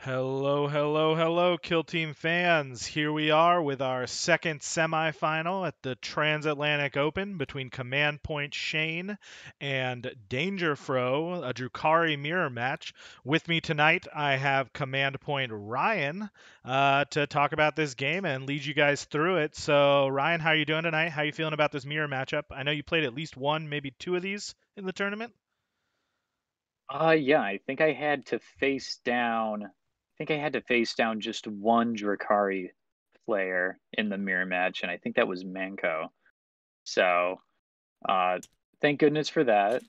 Hello, hello, hello, Kill Team fans. Here we are with our second semifinal at the Transatlantic Open between Command Point Shane and Dangerfro, a Druhkari mirror match. With me tonight, I have Command Point Ryan to talk about this game and lead you guys through it. So, Ryan, how are you doing tonight? How are you feeling about this mirror matchup? I know you played at least one, maybe two of these in the tournament. Yeah, I think I had to face down just one Druhkari player in the mirror match, and I think that was Manko. So, uh, thank goodness for that.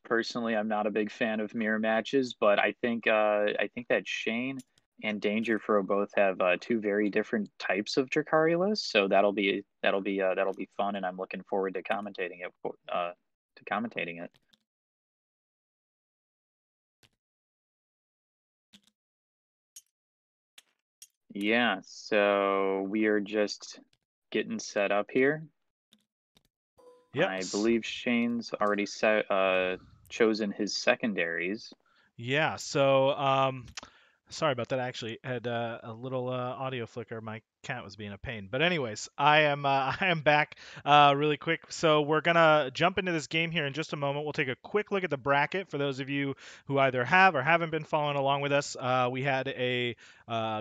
Personally, I'm not a big fan of mirror matches, but I think that Shane and Dangerfro both have two very different types of Druhkari lists, so that'll be fun, and I'm looking forward to commentating it. Yeah, so we are just getting set up here. I Yes. believe Shane's already chosen his secondaries. Yeah, so sorry about that. I actually had a little audio flicker. My cat was being a pain. But anyways, I am I am back really quick. So we're gonna jump into this game here in just a moment. We'll take a quick look at the bracket for those of you who either have or haven't been following along with us. We had a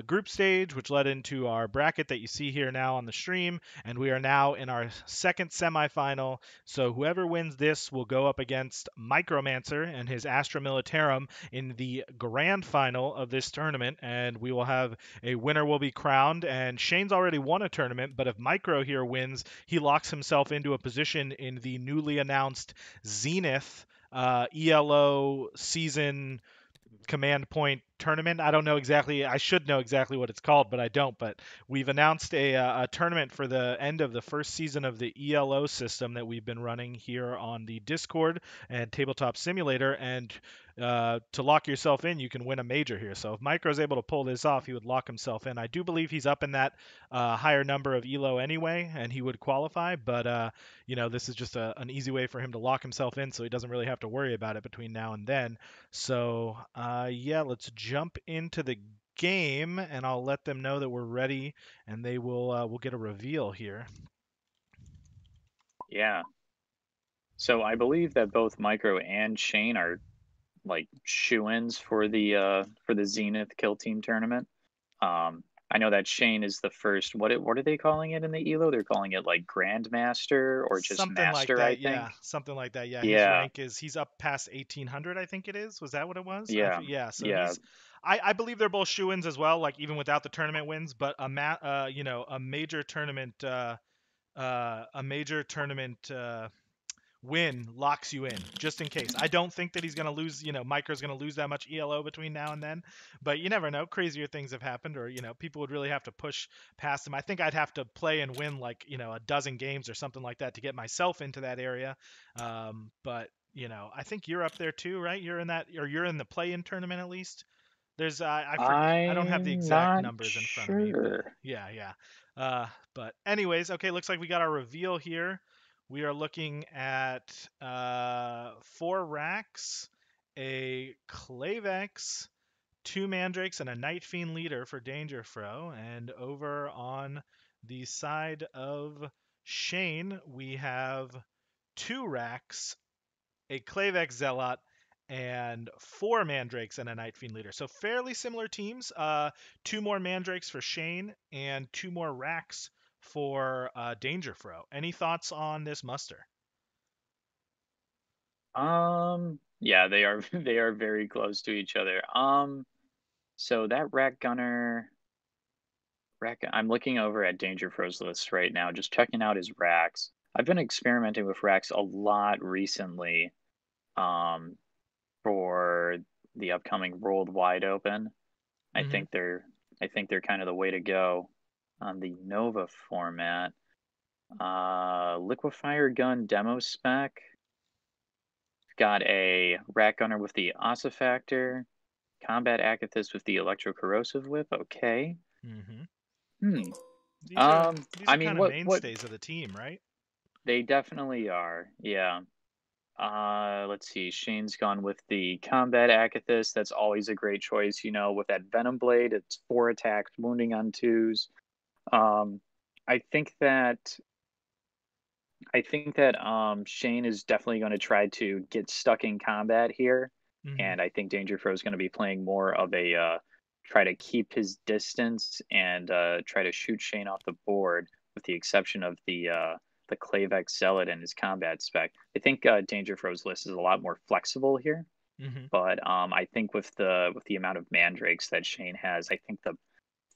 group stage, which led into our bracket that you see here now on the stream, and we are now in our second semifinal. So whoever wins this will go up against Micromancer and his Astra Militarum in the grand final of this tournament, and we will have a winner will be crowned. And Shane's already won a tournament, but if Micro here wins, he locks himself into a position in the newly announced Zenith ELO season command point tournament. I don't know exactly. I should know exactly what it's called, but I don't. But we've announced a tournament for the end of the first season of the ELO system that we've been running here on the Discord and Tabletop Simulator. And to lock yourself in, you can win a major here. So if Micro's able to pull this off, he would lock himself in. I do believe he's up in that higher number of ELO anyway, and he would qualify. But this is just an easy way for him to lock himself in, so he doesn't really have to worry about it between now and then. So, yeah, let's jump into the game, and I'll let them know that we're ready, and they will get a reveal here. Yeah. So I believe that both Micro and Shane are like shoo-ins for the Zenith Kill Team tournament. I know that Shane is the first. What are they calling it in the ELO? They're calling it like Grandmaster or just Something like Master, I that, think. yeah. Something like that, yeah. His Yeah, rank is he's up past 1800, I think it is. Was that what it was? yeah, Yeah. So yeah. I believe they're both shoo-ins as well, like even without the tournament wins. But a major tournament win locks you in, just in case. I don't think that he's going to lose, Micro's going to lose that much ELO between now and then, but you never know. Crazier things have happened, or, people would really have to push past him. I think I'd have to play and win like, a dozen games or something like that to get myself into that area. But, I think you're up there too, right? You're in that, or you're in the play-in tournament at least. There's I forget, I don't have the I'm exact not numbers in front of me, but sure. yeah. But anyways, okay, looks like we got our reveal here. We are looking at four racks, a Klaviex, two Mandrakes, and a Nightfiend leader for Dangerfro. And over on the side of Shane, we have two racks, a Klaviex Zealot, and four Mandrakes and a Nightfiend leader. So fairly similar teams. Two more Mandrakes for Shane and two more racks for Dangerfro. Any thoughts on this muster? Yeah, they are they are very close to each other. So that I'm looking over at Dangerfro's list right now, just checking out his racks. I've been experimenting with racks a lot recently, um, for the upcoming World Wide Open. I Mm-hmm. think they're I think they're kind of the way to go on the Nova format. Liquifer gun demo spec. Got a Rack Gunner with the Ossefactor. Combat Acothyst with the Electrocorrosive whip. Okay. Mm-hmm. Hmm. These are these I are mean, kind of what mainstays of the team, right? they definitely are. Yeah. Let's see. Shane's gone with the combat Acothyst. That's always a great choice. With that Venom Blade, it's 4 attacks, wounding on 2s. Um, I think that Shane is definitely going to try to get stuck in combat here, Hmm. and I think Dangerfro is going to be playing more of a try to keep his distance and try to shoot Shane off the board, with the exception of the Klaviex Zealot and his combat spec. I think Dangerfro's list is a lot more flexible here, Hmm. but I think with the amount of mandrakes that Shane has, I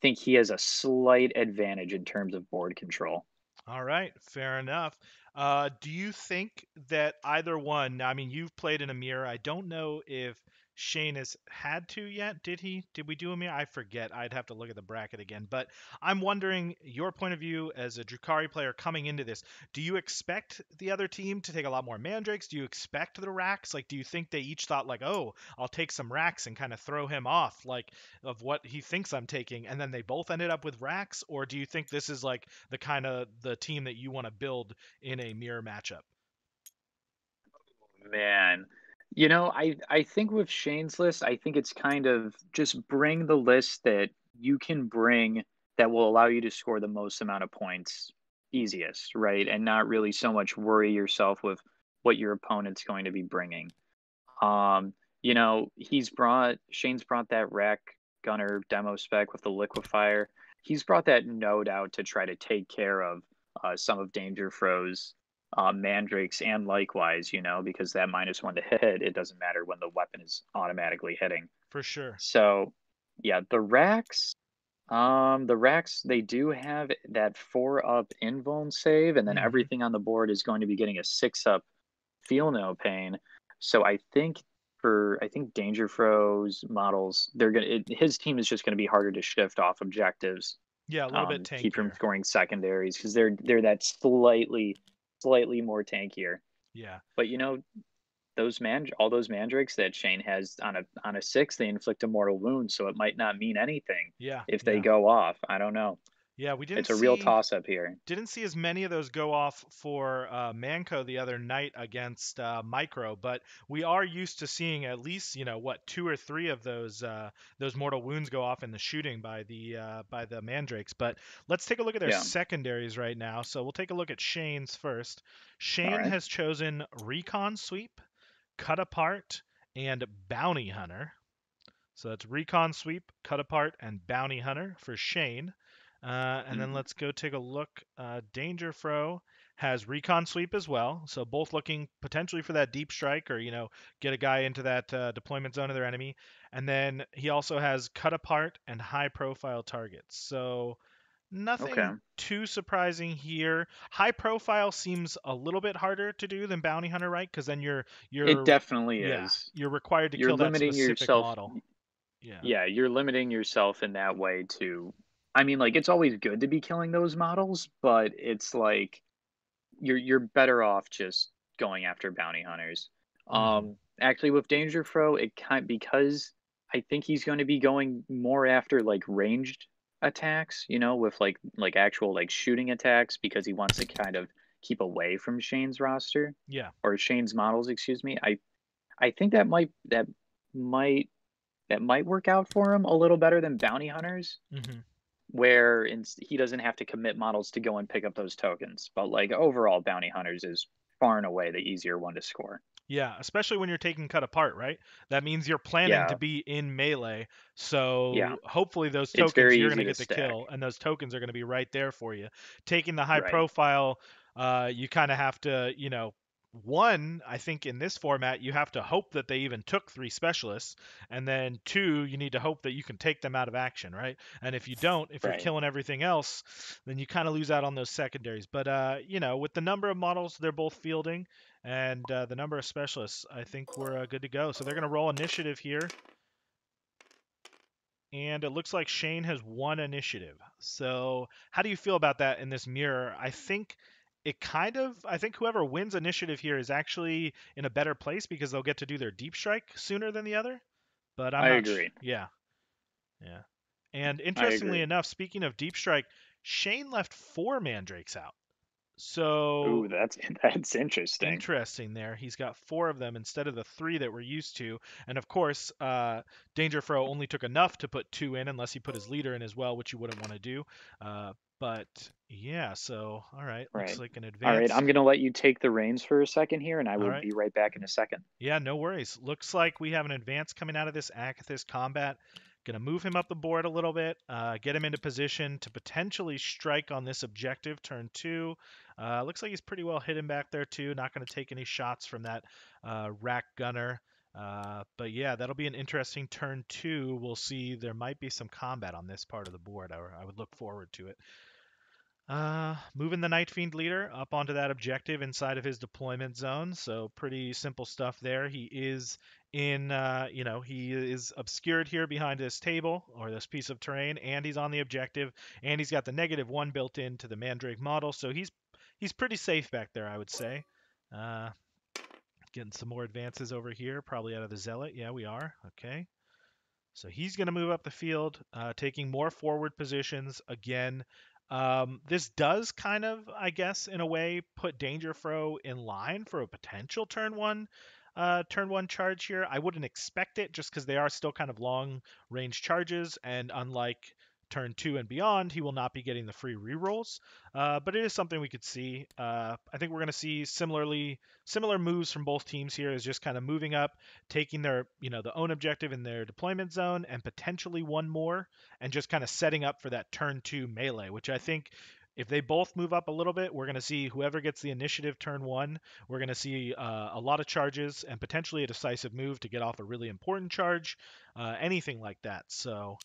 think he has a slight advantage in terms of board control. All right, fair enough. Do you think that either one? I mean, you've played in a mirror. I don't know if Shane has had to yet. Did he? Did we do a mirror? I forget. I'd have to look at the bracket again. But I'm wondering your point of view as a Druhkari player coming into this. Do you expect the other team to take a lot more mandrakes? Do you expect the racks? Like, do you think they each thought like, oh, I'll take some racks and kind of throw him off, like of what he thinks I'm taking, and then they both ended up with racks? Or do you think this is like the kind of the team that you want to build in a mirror matchup? Man, I think with Shane's list, I think it's kind of just bring the list that you can bring that will allow you to score the most amount of points easiest, right? And not really so much worry yourself with what your opponent's going to be bringing. Shane's brought that Wrack Gunner demo spec with the Liquifer. He's brought that node out to try to take care of some of Dangerfro's mandrakes, and likewise, because that -1 to hit, it doesn't matter when the weapon is automatically hitting. For sure. So, yeah, the racks, they do have that 4-up invuln save, and then Hmm. everything on the board is going to be getting a 6-up feel no pain. So I think Dangerfro's models, his team is just gonna be harder to shift off objectives, Yeah, a little bit keep from tankier. scoring secondaries, because they're that slightly more tankier. Yeah. But all those mandrakes that Shane has on a 6, they inflict a mortal wound, so it might not mean anything Yeah. if they Yeah. go off. I don't know. Yeah. We didn't It's a real see toss up here. didn't see as many of those go off for Manco the other night against Micro, but we are used to seeing at least what 2 or 3 of those mortal wounds go off in the shooting by the Mandrakes. But let's take a look at their Yeah. secondaries right now. So we'll take a look at Shane's first. All Shane right. has chosen Recon Sweep, Cut Apart, and Bounty Hunter. So that's Recon Sweep, Cut Apart, and Bounty Hunter for Shane. And then Mhm. let's go take a look. Dangerfro has Recon Sweep as well. So both looking potentially for that deep strike or, get a guy into that deployment zone of their enemy. And then he also has Cut Apart and High Profile targets. So Okay. nothing too surprising here. High profile seems a little bit harder to do than Bounty Hunter, right? Because then It you're definitely yeah, is. you're required to You're kill that limiting specific yourself. model. Yeah. Yeah, you're limiting yourself in that way to. I mean, like, it's always good to be killing those models, but it's like you're better off just going after bounty hunters. Hmm. Actually, with Dangerfro, because I think he's going to be going more after like ranged attacks, with like actual like shooting attacks, because he wants to kind of keep away from Shane's roster, Yeah. or Shane's models, excuse me. I think might that might work out for him a little better than bounty hunters, Hmm. where he doesn't have to commit models to go and pick up those tokens. But like overall, bounty hunters is far and away the easier one to score. Yeah, especially when you're taking cut apart, right? That means you're planning to Yeah, be in melee. yeah, So hopefully those it's tokens very you're going easy to to get the stack. kill, and those tokens are going to be right there for you. Taking the high Right, profile, you kind of have to, one, I think in this format, you have to hope that they even took 3 specialists, and then two, you need to hope that you can take them out of action, right? And if you don't, if you're right. killing everything else, then you kind of lose out on those secondaries. But with the number of models they're both fielding and the number of specialists, I think we're good to go. So they're going to roll initiative here, and it looks like Shane has won initiative. So how do you feel about that in this mirror? I think whoever wins initiative here is actually in a better place because they'll get to do their deep strike sooner than the other. But I'm I not. agree. Yeah, yeah. And I interestingly agree. enough, speaking of deep strike, Shane left 4 mandrakes out. So Ooh, that's that's interesting. interesting there. He's got four of them instead of the three that we're used to. And of course, Dangerfro only took enough to put two in, unless he put his leader in as well, which you wouldn't want to do. But yeah, so all right, looks Right. like an All right, I'm advance. gonna let you take the reins for a second here, and I All will right. be right back in a second. Yeah, no worries. Looks like we have an advance coming out of this Acothyst combat. Gonna move him up the board a little bit, get him into position to potentially strike on this objective turn two. Looks like he's pretty well hidden back there too. Not gonna take any shots from that Wrack gunner. But yeah, that'll be an interesting turn two. We'll see. There might be some combat on this part of the board. I would look forward to it. Moving the Nightfiend leader up onto that objective inside of his deployment zone. So pretty simple stuff there. He is in, he is obscured here behind this table or this piece of terrain, and he's on the objective, and he's got the -1 built into the Mandrake model. So he's pretty safe back there, I would say. Uh, Getting some more advances over here, probably out of the Zealot. Yeah, we are. Okay. So he's going to move up the field, taking more forward positions again. This does kind of, I guess, in a way, put Dangerfro in line for a potential turn one charge here. I wouldn't expect it just because they are still kind of long range charges, and unlike turn two and beyond, he will not be getting the free rerolls. But it is something we could see. I think we're going to see similar moves from both teams here, is just kind of moving up, taking their the own objective in their deployment zone and potentially one more, and just kind of setting up for that turn two melee, which I think if they both move up a little bit, we're going to see whoever gets the initiative turn one. We're going to see a lot of charges and potentially a decisive move to get off a really important charge, anything like that. So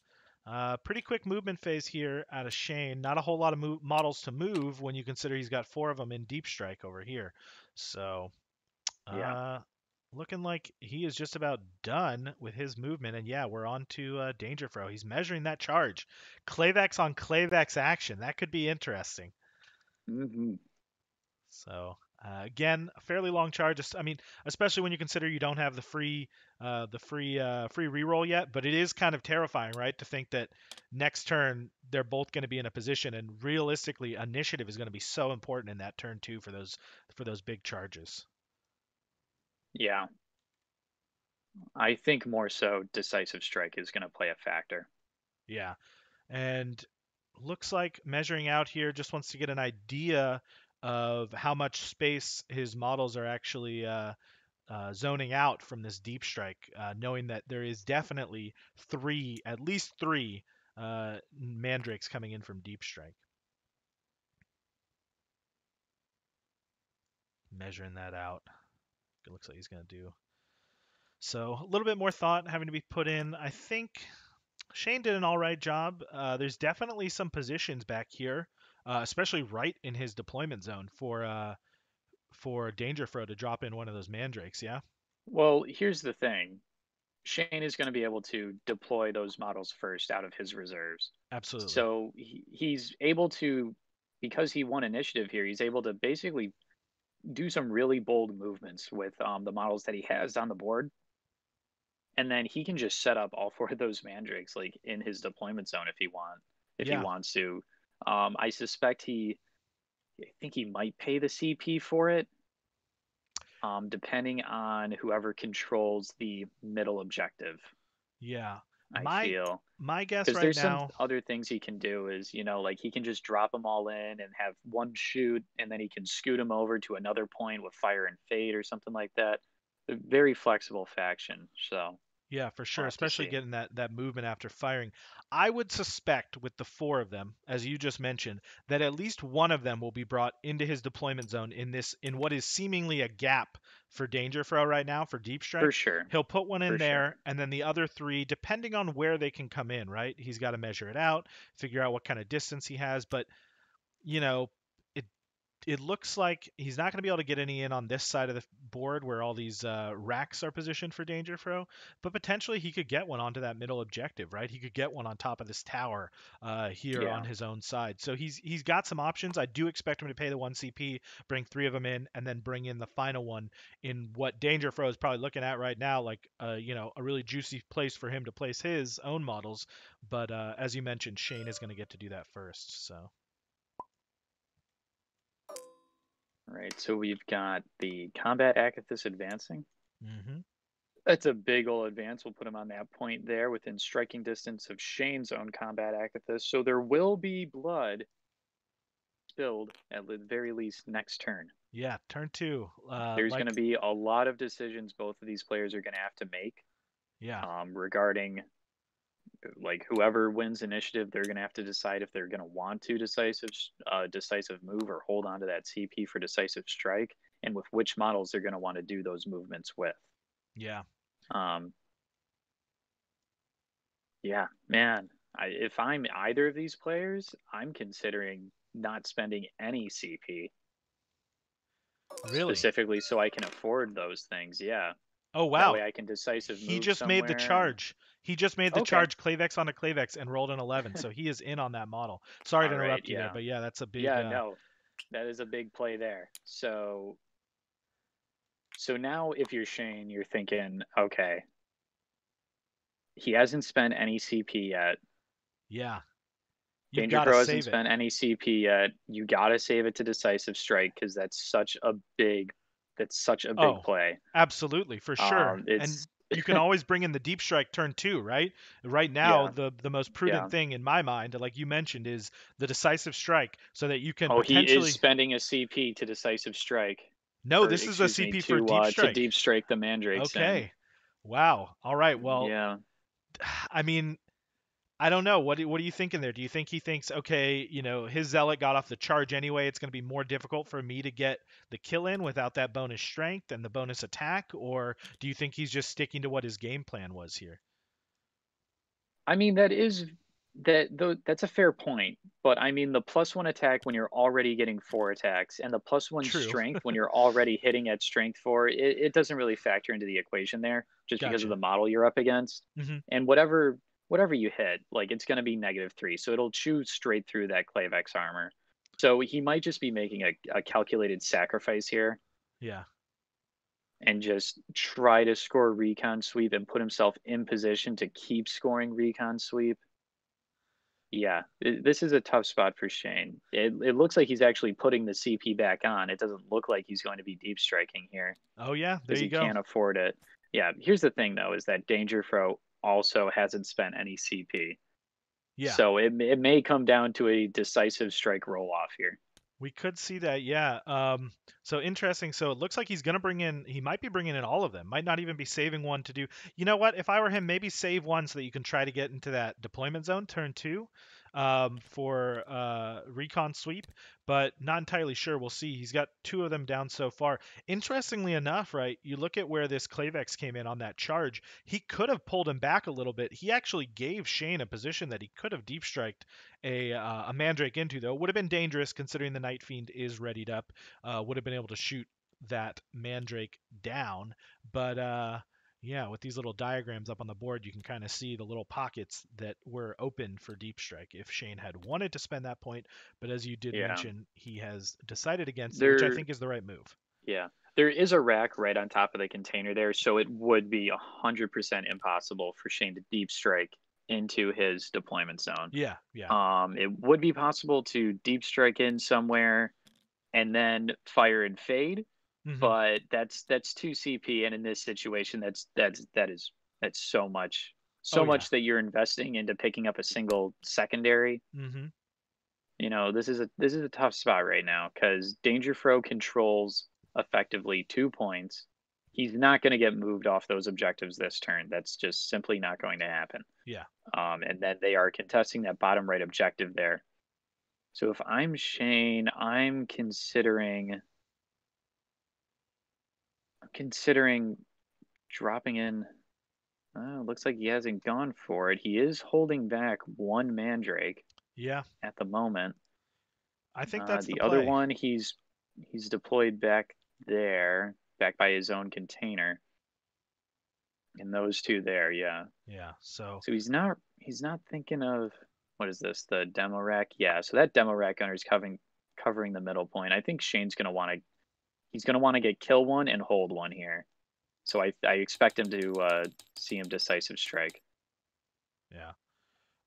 pretty quick movement phase here out of Shane. Not a whole lot of models to move when you consider he's got four of them in deep strike over here. So Yeah. uh, looking like he is just about done with his movement. And yeah, we're on to Dangerfro. He's measuring that charge. Klaviex on Klaviex action. That could be interesting. Hmm. So again, a fairly long charge. I mean, especially when you consider you don't have the free reroll yet. But it is kind of terrifying, right? To think that next turn they're both going to be in a position, and realistically, initiative is going to be so important in that turn too for those big charges. Yeah. I think more so Decisive Strike is gonna play a factor. Yeah. And looks like measuring out here just wants to get an idea of how much space his models are actually zoning out from this deep strike, knowing that there is definitely at least three mandrakes coming in from deep strike. Measuring that out. It looks like he's going to do. So a little bit more thought having to be put in. I think Shane did an all right job. There's definitely some positions back here, especially right in his deployment zone for Dangerfro to drop in one of those mandrakes. Yeah, Well, here's the thing. Shane is going to be able to deploy those models first out of his reserves. absolutely. So he's able to, because he won initiative here, he's able to basically do some really bold movements with the models that he has on the board. And then he can just set up all four of those mandrakes like in his deployment zone if he Yeah, wants to. I suspect I think he might pay the CP for it, depending on whoever controls the middle objective. yeah. I My feel my guess because right there's some now. other things he can do is like he can just drop them all in and have one shoot and then he can scoot them over to another point with fire and fade or something like that. A very flexible faction, so Yeah, for we'll sure, have to especially see. getting that movement after firing. I would suspect with the four of them, as you just mentioned, that at least one of them will be brought into his deployment zone in what is seemingly a gap for Dangerfro right now for Deep For Strike. sure. He'll put one in For sure. there, and then the other three, depending on where they can come in, right? He's got to measure it out, figure out what kind of distance he has, but you know, it it looks like he's not going to be able to get any in on this side of the board where all these racks are positioned for Dangerfro, but potentially he could get one onto that middle objective, right? He could get one on top of this tower here on Yeah. his own side. So he's got some options. I do expect him to pay the one CP, bring three of them in, and then bring in the final one in what Dangerfro is probably looking at right now, like a really juicy place for him to place his own models. But as you mentioned, Shane is going to get to do that first. So. right, so we've got the combat Acothyst advancing. Mm-hmm. That's a big old advance. We'll put him on that point there within striking distance of Shane's own combat Acothyst. So there will be blood spilled at the very least next turn. Yeah, turn 2. There's going to be a lot of decisions both of these players are going to have to make. Yeah. Regarding like whoever wins initiative, they're going to have to decide if they're going to want to decisive move or hold on to that CP for decisive strike, and with which models they're going to want to do those movements with. Yeah. Yeah, man. If I'm either of these players, I'm considering not spending any CP. Really? Specifically so I can afford those things, yeah. Oh, wow. That way I can decisive move He just somewhere. made the charge. He just made the Okay. charge Klaviex on a Klaviex and rolled an 11, so he is in on that model. Sorry to interrupt you there, but yeah, that's a big... Yeah, no, that is a big play there. So now if you're Shane, you're thinking, okay, he hasn't spent any CP yet. Yeah. Dangerfro hasn't spent any CP yet. You gotta save it to decisive strike because that's such a big play. Absolutely, for sure. And you can always bring in the deep strike turn 2, right? Right now, the most prudent thing in my mind, like you mentioned, is the decisive strike, so that you can potentially... he is spending a CP to decisive strike. No, this is a CP for deep strike. To deep strike the Mandrakes. Okay. Wow. All right. Well, yeah. I mean, I don't know. What are you thinking there? Do you think he thinks, okay, his Zealot got off the charge anyway, it's going to be more difficult for me to get the kill in without that bonus strength and the bonus attack? Or do you think he's just sticking to what his game plan was here? I mean, that's a fair point. But I mean, the +1 attack when you're already getting 4 attacks and the +1 strength when you're already hitting at strength 4, it doesn't really factor into the equation there just because of the model you're up against. Mm-hmm. And whatever you hit, like it's going to be -3. So it'll chew straight through that Klaviex armor. So he might just be making a calculated sacrifice here. Yeah. And just try to score recon sweep and put himself in position to keep scoring recon sweep. Yeah, this is a tough spot for Shane. It looks like he's actually putting the CP back on. It doesn't look like he's going to be deep striking here. Oh, yeah, there you go. Because he can't afford it. Yeah, here's the thing, though, is that Dangerfro also hasn't spent any CP. Yeah. So it may come down to a decisive strike roll-off here. We could see that, yeah. So interesting. So it looks like he might be bringing in all of them. Might not even be saving one to do. You know what? If I were him, maybe save one so that you can try to get into that deployment zone turn 2 for recon sweep, but not entirely sure. We'll see. He's got 2 of them down so far. Interestingly enough, right, you look at where this Klaviex came in on that charge, he could have pulled him back a little bit. He actually gave Shane a position that he could have deep striked a Mandrake into, though. Would have been dangerous considering the Nightfiend is readied up. Would have been able to shoot that Mandrake down. But yeah, with these little diagrams up on the board, you can kind of see the little pockets that were open for deep strike if Shane had wanted to spend that point. But as you did mention, he has decided against it, which I think is the right move. Yeah. There is a rack right on top of the container there, so it would be 100% impossible for Shane to deep strike into his deployment zone. Yeah. It would be possible to deep strike in somewhere and then fire and fade, but that's 2 CP, and in this situation, that's so much that you're investing into picking up a single secondary. Mm-hmm. This is a tough spot right now because Dangerfro controls effectively 2 points. He's not going to get moved off those objectives this turn. That's just simply not going to happen. Yeah. And then they are contesting that bottom right objective there. So if I'm Shane, I'm considering dropping in. Looks like he hasn't gone for it. He is holding back 1 Mandrake. Yeah. At the moment. I think that's the other one. He's deployed back there, back by his own container. And those 2 there, yeah. Yeah. So he's not thinking of, what is this, the demo rack? Yeah. So that demo rack gunner is covering the middle point. I think Shane's gonna want to get kill 1 and hold 1 here. So I expect him to see him decisive strike. Yeah.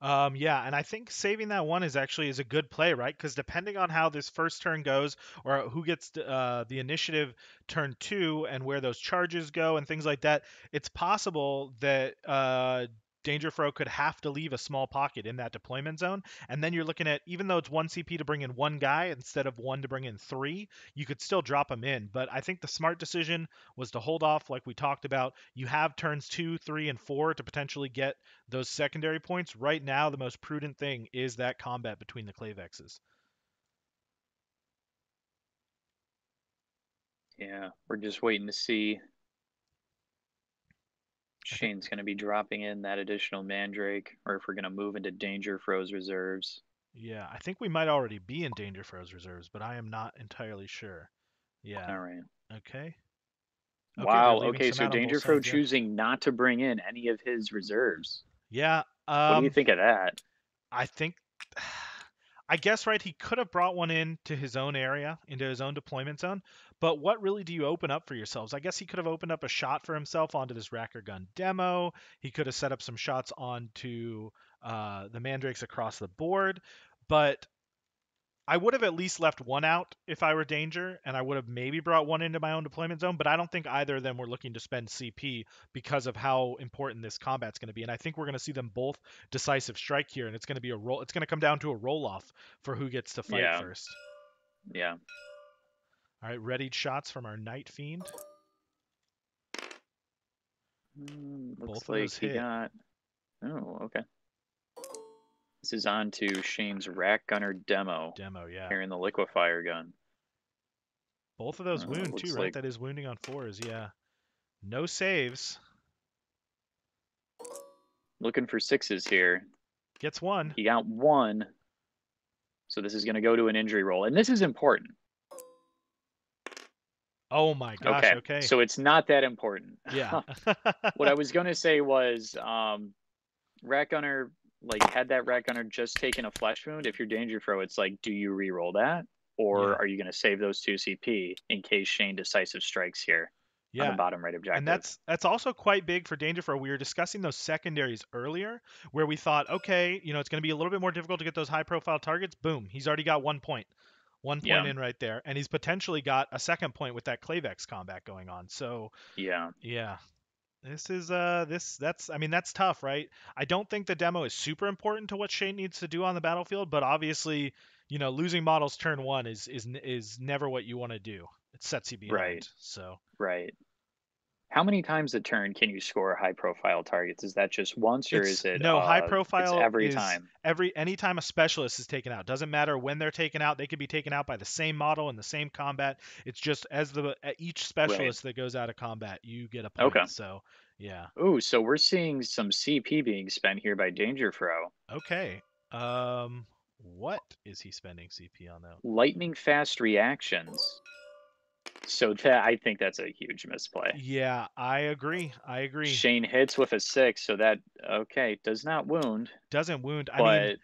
Yeah, and I think saving that one is a good play, right? Because depending on how this first turn goes, or who gets the initiative turn two, and where those charges go, and things like that, it's possible that Dangerfro could have to leave a small pocket in that deployment zone, and then you're looking at, even though it's one CP to bring in one guy instead of one to bring in three, you could still drop him in. But I think the smart decision was to hold off, like we talked about. You have turns 2, 3, and 4 to potentially get those secondary points. Right now, the most prudent thing is that combat between the Klavexes. Yeah, we're just waiting to see. I think, Shane's going to be dropping in that additional Mandrake, or if we're going to move into Dangerfro's reserves. yeah, I think we might already be in danger for those reserves, but I am not entirely sure. Yeah. All right. Okay. Okay, they're Wow. leaving Okay, some so out on both Dangerfro sides. Yeah. choosing not to bring in any of his reserves. Yeah. What do you think of that? I think. I guess, right, he could have brought one in to his own area, into his own deployment zone, but what really do you open up for yourselves? I guess he could have opened up a shot for himself onto this Racker gun demo. He could have set up some shots onto the Mandrakes across the board, but I would have at least left one out if I were Danger, and I would have maybe brought one into my own deployment zone, but I don't think either of them were looking to spend CP because of how important this combat's going to be. And I think we're going to see them both decisive strike here, and it's going to be a roll. It's going to come down to a roll off for who gets to fight Yeah. first. Yeah. All right, readied shots from our Nightfiend. Looks Both of like those he hit. got. Oh, okay. This is on to Shane's Rack Gunner demo, Demo, yeah. carrying the Liquifer gun. Both of those wound too, Looks right? like That is wounding on fours, yeah. No saves. looking for sixes here. Gets one. He got one. So this is going to go to an injury roll. And this is important. Oh my gosh, Okay. okay. So it's not that important. Yeah. What I was going to say was Rat Gunner, like, had that Rat Gunner just taken a flesh wound, if you're Dangerfro, it's like, do you re-roll that? Or Yeah. are you going to save those 2 CP in case Shane decisive strikes here on the Yeah. bottom right And objective? that's also quite big for Dangerfro. We were discussing those secondaries earlier, where we thought, okay, it's going to be a little bit more difficult to get those high-profile targets. Boom, he's already got 1 point, 1 point Yeah. in right there, and he's potentially got a second point with that Klaviex combat going on. So Yeah. yeah, this is that's I mean that's tough, right? I don't think the demo is super important to what Shane needs to do on the battlefield, but obviously, losing models turn one is never what you want to do. It sets you Right. behind. So. Right. How many times a turn can you score high profile targets? Is that just once, or It's is it no high it's profile every is time? anytime a specialist is taken out. Doesn't matter when they're taken out. They could be taken out by the same model in the same combat. It's just as each Right. specialist that goes out of combat, you get a Okay. point. So yeah. Ooh, so we're seeing some CP being spent here by Dangerfro. Okay. What is he spending CP on though? Lightning fast reactions. So that, I think that's a huge misplay. Yeah, I agree. I agree. Shane hits with a 6, so that, okay, does not wound, Doesn't wound. I mean, but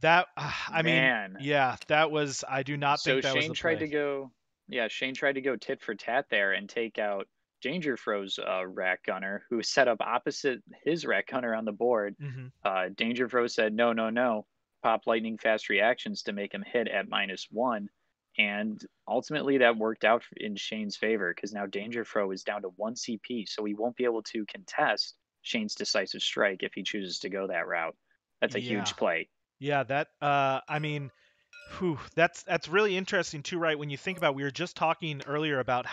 that. I mean, man. yeah, that was. I do not So think that was Shane the tried play. to go, yeah, Shane tried to go tit for tat there and take out Dangerfro's Rat Gunner, who set up opposite his Rat Gunner on the board. Hmm. Dangerfro said, no, no, no, pop lightning fast reactions to make him hit at -1. And ultimately that worked out in Shane's favor because now Dangerfro is down to 1 CP, so he won't be able to contest Shane's decisive strike if he chooses to go that route. That's a Yeah. huge play. Yeah, that I mean, that's really interesting too, right? When you think about, we were just talking earlier about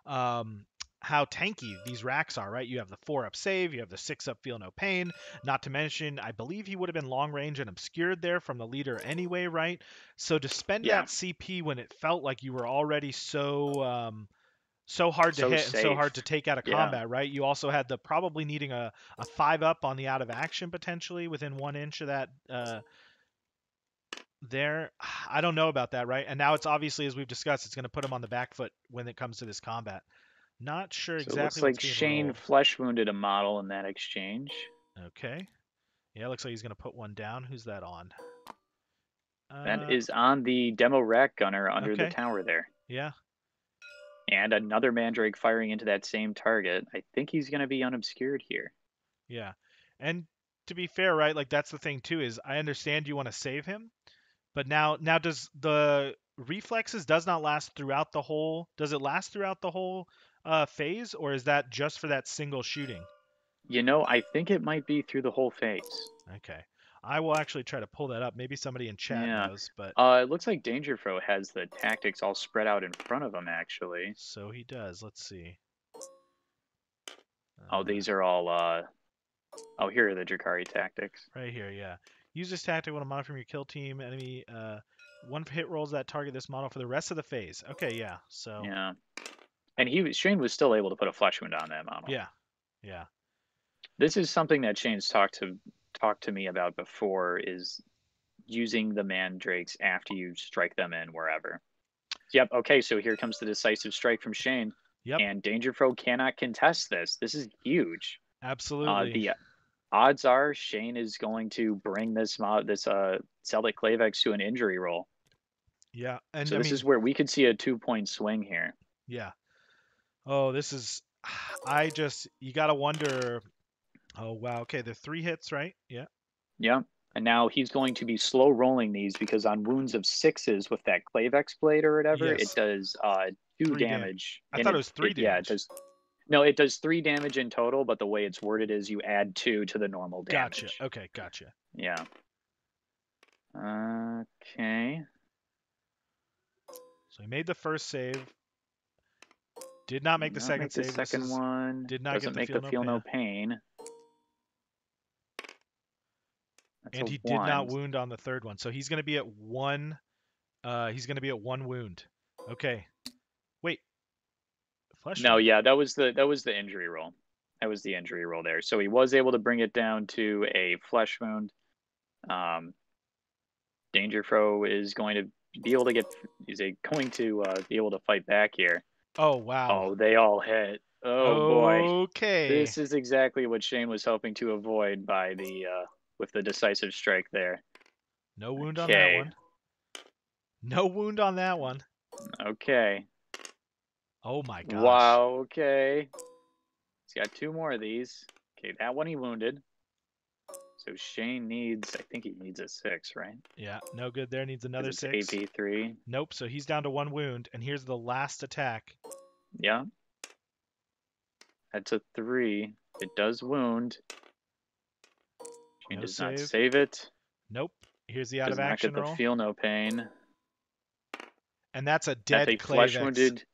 um how tanky these racks are, right? You have the 4-up save, you have the 6-up feel no pain, not to mention I believe he would have been long range and obscured there from the leader anyway, right? So to spend Yeah, that CP when it felt like you were already so hard to so hit and so hard safe. to take out of Yeah. combat, right? You also had the probably needing a 5-up on the out of action potentially within 1 inch of that there. I don't know about that, right? And now it's obviously, as we've discussed, it's going to put him on the back foot when it comes to this combat. Not sure So it exactly looks what's like being Shane rolled. flesh wounded a model in that exchange. Okay. Yeah, looks like he's going to put one down. Who's that on? That Uh, is on the demo rack gunner under the okay. tower there. Yeah. And another Mandrake firing into that same target. I think he's going to be unobscured here. Yeah. And to be fair, right? Like that's the thing too is I understand you want to save him, but now does the reflexes does not last throughout the whole? Does it last throughout the whole phase, or is that just for that single shooting? I think it might be through the whole phase. Okay, I will actually try to pull that up. Maybe somebody in chat Yeah. knows, but It looks like Dangerfro has the tactics all spread out in front of him, actually. so he does. Let's see. Oh, Uh, these are all, oh, here are the Druhkari tactics. right here, yeah. Use this tactic when a model from your kill team enemy one hit rolls that target this model for the rest of the phase. Okay, yeah. So Yeah. And Shane was still able to put a flesh wound on that model. yeah, yeah, This is something that Shane's talked to me about before, is using the mandrakes after you strike them in wherever. Yep, okay, so here comes the decisive strike from Shane. yep, And Dangerfro cannot contest this. This is huge. absolutely. The odds are Shane is going to bring this Zealot Klaviex to an injury roll. Yeah, and So I this mean, is where we could see a 2-point swing here. yeah. Oh, this is. You gotta wonder. Oh wow. Okay, the 3 hits, right? Yeah. Yeah. And now he's going to be slow rolling these because on wounds of 6s with that Klaviex blade or whatever, it Yes. does 2 Three damage. damage. I And thought it was three yeah, it damage. does. No, it does 3 damage in total, but the way it's worded is you add 2 to the normal Gotcha. damage. Okay, gotcha. Yeah. Okay. So he made the first save. Did not make the Not second make the save. This second is one. did not get Doesn't the make feel the no feel no pain. pain. That's And a he did 1. not wound on the third one. So he's gonna be at one. He's gonna be at 1 wound. Okay. Wait. Flesh No, wound. yeah, that was the injury roll. That was the injury roll there. So he was able to bring it down to a flesh wound. Um, Dangerfro is going to be able to be able to fight back here. Oh wow. Oh, they all hit. Oh boy, Okay. this is exactly what Shane was hoping to avoid by the with the decisive strike there. No wound on that Okay, one. No wound on that one. okay, Oh my gosh. wow, okay. He's got 2 more of these. Okay, that one he wounded. So Shane needs, I think he needs a 6, right? Yeah, no good there. Needs Because another it's 6. AP3. Nope, so he's down to 1 wound, and here's the last attack. Yeah, that's a 3. It does wound. Shane No does not save. save it. Nope. Here's the out Does of not action get the roll. feel no pain. And that's a That's dead a flesh Klaviex. wounded.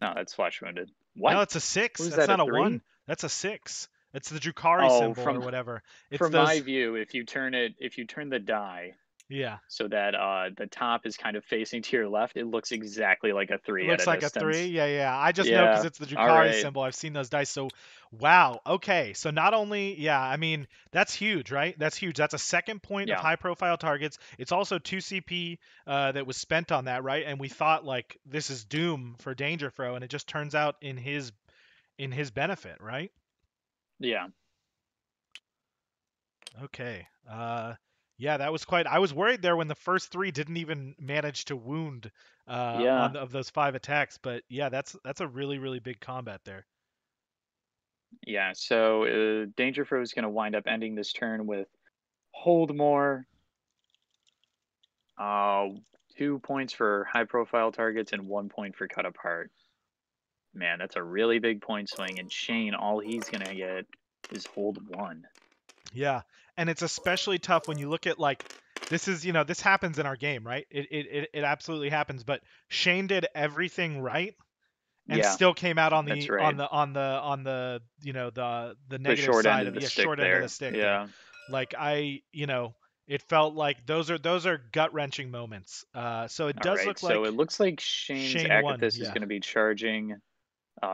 No, that's flesh wounded. No, What? it's a 6. Who's That's that, a not a 3? 1. That's a 6. It's the Druhkari Oh, symbol or whatever. It's from my those. view, if you turn the die Yeah. so that the top is kind of facing to your left, it looks exactly like a It 3 at looks a like a 3. distance. Yeah, yeah. I just know because Yeah. it's the All Druhkari right. symbol. I've seen those dice. So, wow. Okay. So not only, yeah, I mean, that's huge, right? That's huge. That's a second point of Yeah. high profile targets. It's also 2 CP that was spent on that, right? And we thought like this is doom for Dangerfro, and it just turns out in his benefit, right? Yeah. Okay. Yeah, that was quite. I was worried there when the first 3 didn't even manage to wound Yeah. of those 5 attacks, but yeah, that's a really big combat there. Yeah. So Dangerfro is going to wind up ending this turn with hold more. Uh, 2 points for high profile targets and 1 point for cut apart. Man, that's a really big point swing. And Shane, all he's going to get is hold 1. Yeah, and it's especially tough when you look at like this is this happens in our game, right? It absolutely happens. But Shane did everything right and Yeah, still came out on that's the right. the The negative short end side of of the the stick short end of the there. stick there. Yeah. Like it felt like those are gut wrenching moments. So it All does right. look So like it looks like Shane's Shane won. Acothyst is Yeah, going to be charging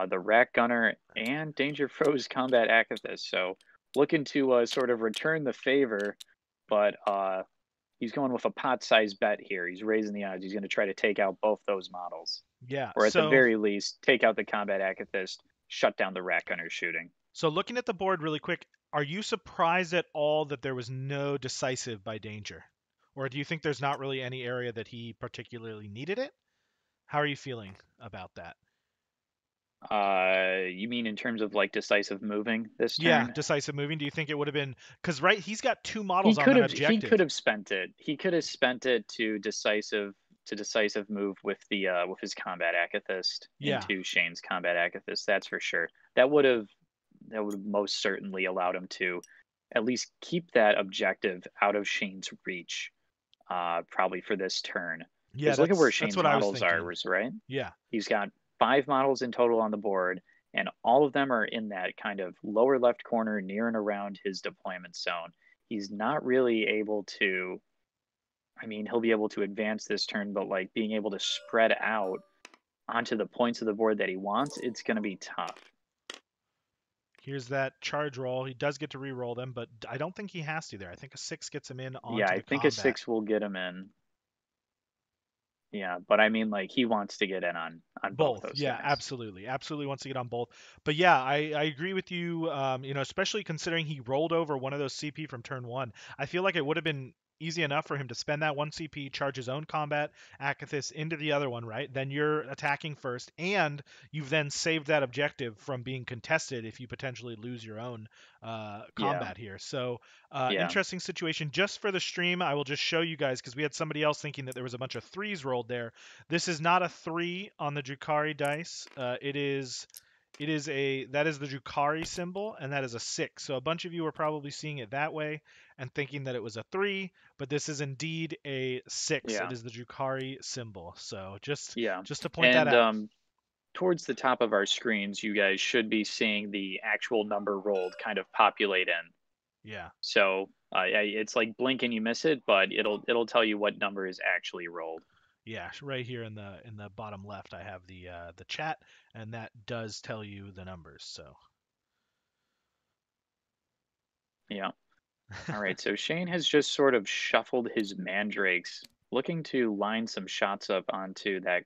the Wrack Gunner and Dangerfro's Combat Acothyst. So looking to sort of return the favor, but he's going with a pot-sized bet here. He's raising the odds. He's going to try to take out both those models, yeah. or at the very least, take out the Combat Acothyst, shut down the Wrack Gunner shooting. So looking at the board really quick, are you surprised at all that there was no decisive by Danger? Or do you think there's not really any area that he particularly needed it? How are you feeling about that? You mean in terms of like decisive moving this Yeah, turn? decisive moving. Do you think it would have been because right, he's got 2 He models on could that have he could objective. have spent it. He could have spent it to decisive move with his combat Acothyst Yeah. into Shane's combat Acothyst. That's for sure. That would have most certainly allowed him to at least keep that objective out of Shane's reach. Probably for this turn. Yeah, Because look at where that's Shane's what I was models are, thinking. right? Yeah. He's got 5 models in total on the board, and all of them are in that kind of lower left corner near and around his deployment zone. He's not really able to, I mean, he'll be able to advance this turn, but like being able to spread out onto the points of the board that he wants, it's going to be tough. Here's that charge roll. He does get to re-roll them, but I don't think he has to there. I think a 6 gets him in Yeah, onto I the think a combat. 6 will get him in. Yeah, but I mean, like, he wants to get in on both Both, those yeah, guys. absolutely wants to get on both. But yeah, I agree with you. Especially considering he rolled over one of those CP from turn 1. I feel like it would have been easy enough for him to spend that 1 CP, charge his own combat Acothyst into the other one, right? Then you're attacking first, and you've then saved that objective from being contested if you potentially lose your own Yeah, combat here. So yeah, interesting situation. Just for the stream, I will just show you guys because we had somebody else thinking that there was a bunch of 3s rolled there. This is not a 3 on the Druhkari dice. That is the Druhkari symbol, and that is a 6. So a bunch of you are probably seeing it that way and thinking that it was a 3, but this is indeed a 6. It yeah, is the Druhkari symbol. So yeah. just to point that And out. towards the top of our screens, you guys should be seeing the actual number rolled kind of populate in. Yeah. So it's like blink and you miss it, but it'll tell you what number is actually rolled. Yeah, right here in the bottom left I have the chat, and that does tell you the numbers. So Yeah. All right. So Shane has just sort of shuffled his mandrakes, looking to line some shots up onto that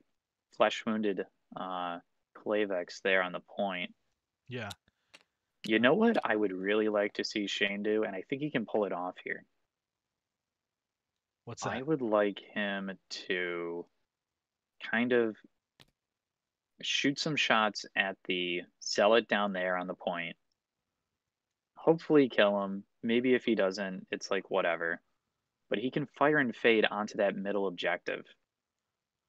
flesh wounded Klaviex there on the point. yeah. You know what I would really like to see Shane do, and I think he can pull it off here. What's I that? would like him to kind of shoot some shots at the Zealot down there on the point. Hopefully kill him. Maybe if he doesn't, it's like whatever. But he can fire and fade onto that middle objective.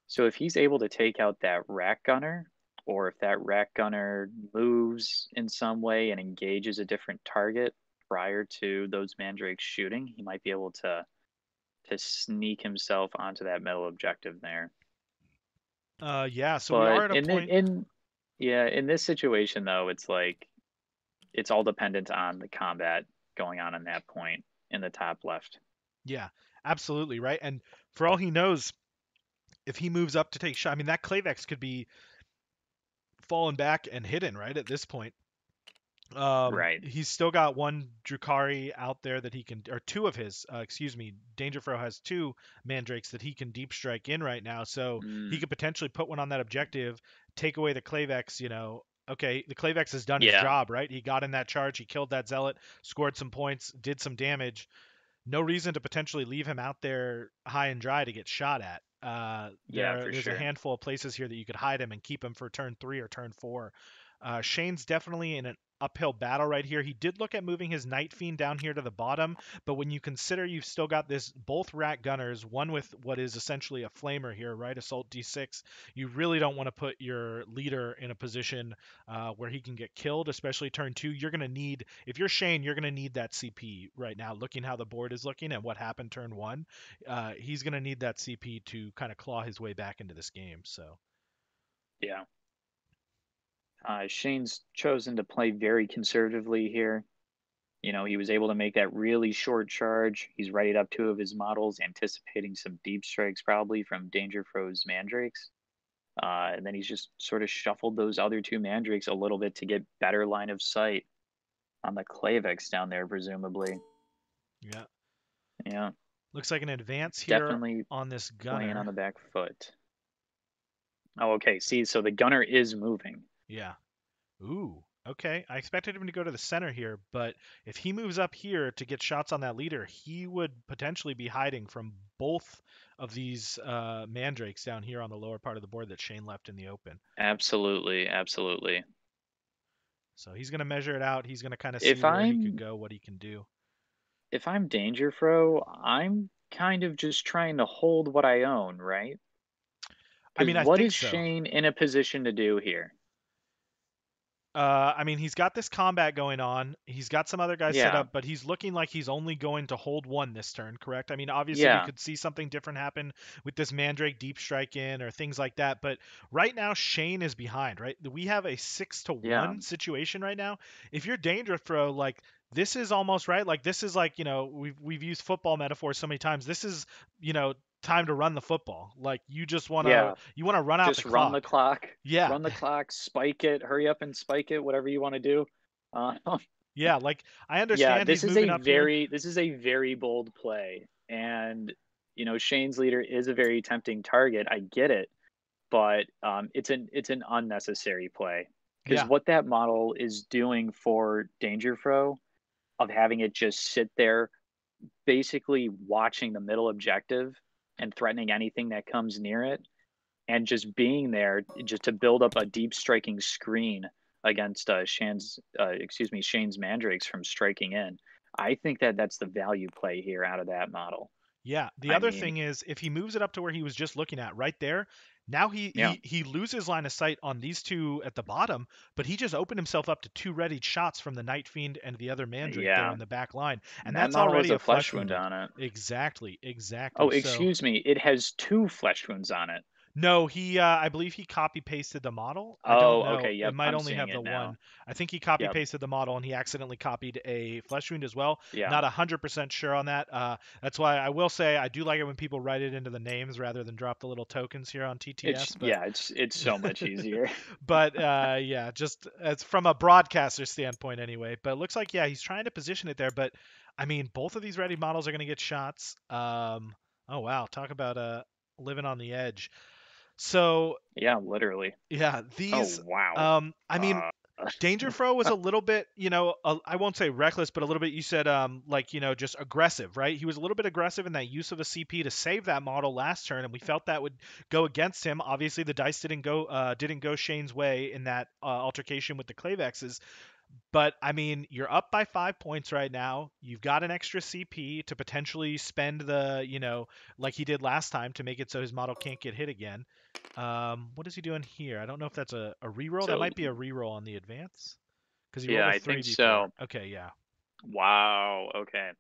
So if he's able to take out that Wrack gunner, or if that Wrack gunner moves in some way and engages a different target prior to those mandrakes shooting, he might be able to sneak himself onto that middle objective there. Yeah, so we are But at a point. in this situation though, it's like it's all dependent on the combat going on in that point in the top left. Yeah, absolutely, right? And for all he knows, if he moves up to take shot, I mean that Klaviex could be fallen back and hidden, right, at this point. Right. He's still got one Druhkari out there that he can, or 2 of his, excuse me. Dangerfro has 2 Mandrakes that he can deep strike in right now, so he Mm, could potentially put one on that objective, take away the Klaviex. Okay, the Klaviex has done his yeah. job, right? He got in that charge, he killed that Zealot, scored some points, did some damage. No reason to potentially leave him out there high and dry to get shot at. Yeah, for There's a sure. handful of places here that you could hide him and keep him for turn 3 or turn 4. Shane's definitely in an uphill battle right here. He did look at moving his Nightfiend down here to the bottom, but when you consider you've still got this both Wrack gunners, one with what is essentially a flamer here, right? Assault D6. You really don't want to put your leader in a position where he can get killed, especially turn 2. You're going to need, if you're Shane, you're going to need that CP right now. Looking how the board is looking and what happened turn 1, he's going to need that CP to kind of claw his way back into this game. So Yeah. Shane's chosen to play very conservatively here. You know, he was able to make that really short charge. He's readied up 2 of his models, anticipating some deep strikes probably from Dangerfro's Mandrakes. And then he's just sort of shuffled those other 2 Mandrakes a little bit to get better line of sight on the Klaviex down there, presumably. yeah, Yeah, looks like an advance here definitely on this playing on gunner. the back foot. Oh, okay. See, so the gunner is moving. Yeah. Ooh. Okay, I expected him to go to the center here, but if he moves up here to get shots on that leader, he would potentially be hiding from both of these mandrakes down here on the lower part of the board that Shane left in the open. Absolutely, absolutely. So he's going to measure it out. He's going to kind of see If where he could I'm go, what he can do. if I'm Dangerfro, I'm kind of just trying to hold what I own, right? I Because mean, I what think is so. Shane in a position to do here? I mean, he's got this combat going on. He's got some other guys set Yeah, up, but he's looking like he's only going to hold one this turn, correct? I mean, obviously we yeah, could see something different happen with this Mandrake deep strike in or things like that, but right now Shane is behind, right? We have a 6-1 yeah, situation right now. If you're Dangerfro, like this is almost right. Like this is like, we've used football metaphors so many times. This is, you know, time to run the football. Like yeah. you want to run out the Just run the clock. clock, Yeah. run the clock, spike it, hurry up and spike it, whatever you want to do. Uh, Yeah, like I yeah, understand he's moving up here. this is a very bold play, and Shane's leader is a very tempting target. I get it, but it's an unnecessary play because Yeah. what that model is doing for Dangerfro of having it just sit there, basically watching the middle objective and threatening anything that comes near it, and just being there just to build up a deep striking screen against Shane's Mandrakes from striking in. I think that that's the value play here out of that model. Yeah. The I other mean, thing is if he moves it up to where he was just looking at right there, now he yeah, he loses line of sight on these two at the bottom, but he just opened himself up to two readied shots from the Nightfiend and the other Mandrake there yeah, in the back line, and that that's model has already a a flesh flesh wound wounded. on it. Exactly, Oh, exactly. So excuse me, it has two flesh wounds on it. no, I believe he copy pasted the model. I don't Oh, know. okay, It yep, might I'm only seeing have the it one. now. I think he copy Yep, pasted the model and he accidentally copied a flesh wound as well. yeah. Not 100% sure on that. That's why I will say I do like it when people write it into the names rather than drop the little tokens here on TTS. But It's so much easier. yeah, just as from a broadcaster standpoint anyway. But it looks like yeah, he's trying to position it there. But I mean, both of these ready models are going to get shots. Oh wow, talk about living on the edge. So Yeah, literally. yeah, Oh, these wow. I mean Uh, Dangerfro was a little bit, I won't say reckless, but a little bit you said like, just aggressive, right? He was a little bit aggressive in that use of a CP to save that model last turn and we felt that would go against him. Obviously the dice didn't go Shane's way in that altercation with the Klavexes, but I mean, you're up by 5 points right now. You've got an extra CP to potentially spend like he did last time to make it so his model can't get hit again. What is he doing here? I don't know if that's a reroll. That so, might be a reroll on the advance because he rolled yeah, a I think 3d4. so. Okay, yeah, Wow, okay.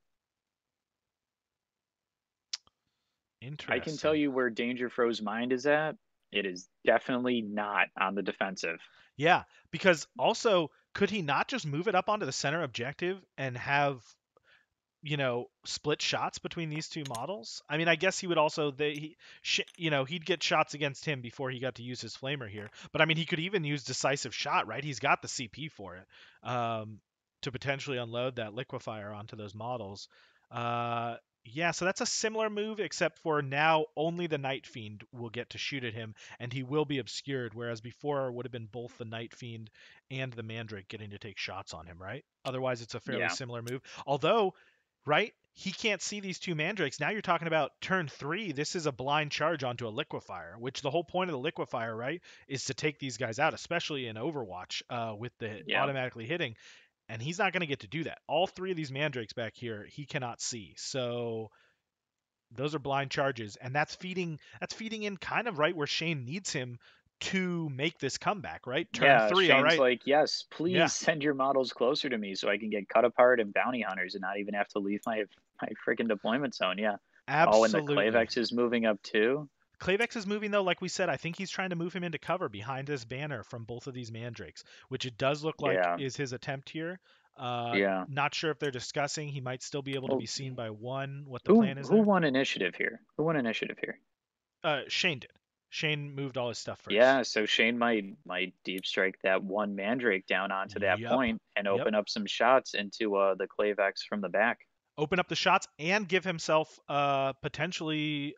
I can tell interesting. you where Dangerfro's mind is at. It is definitely not on the defensive. Yeah, because also, could he not just move it up onto the center objective and have split shots between these two models? I mean, I guess he would also he'd get shots against him before he got to use his flamer here. But I mean, he could even use decisive shot, right? He's got the CP for it to potentially unload that liquefier onto those models. Yeah, so that's a similar move, except for now only the Night Fiend will get to shoot at him, and he will be obscured, whereas before it would have been both the Night Fiend and the Mandrake getting to take shots on him, right? Otherwise, it's a fairly Yeah, similar move. Although right? He can't see these two mandrakes. Now you're talking about turn three. This is a blind charge onto a liquefier, which the whole point of the liquefier, right, is to take these guys out, especially in Overwatch with the yeah, automatically hitting. And he's not going to get to do that. All three of these mandrakes back here, he cannot see. So those are blind charges, and that's feeding in kind of right where Shane needs him to make this comeback, right? Turn yeah. three, all Shane's right. like, yes, Yeah, please send your models closer to me so I can get cut apart and bounty hunters and not even have to leave my freaking deployment zone. Yeah. Oh, and the absolutely. Klaviex is moving up too. Klaviex is moving though, like we said. I think he's trying to move him into cover behind this banner from both of these mandrakes, which it does look like Yeah, is his attempt here. yeah. Not sure if they're discussing. He might still be able to Well, be seen by one. What the plan is who there? won initiative here? Who won initiative here? Shane did. Shane moved all his stuff first. Yeah, so Shane might deep strike that one Mandrake down onto that Yep. point and Yep. open up some shots into the Klaviex from the back. Open up the shots and give himself potentially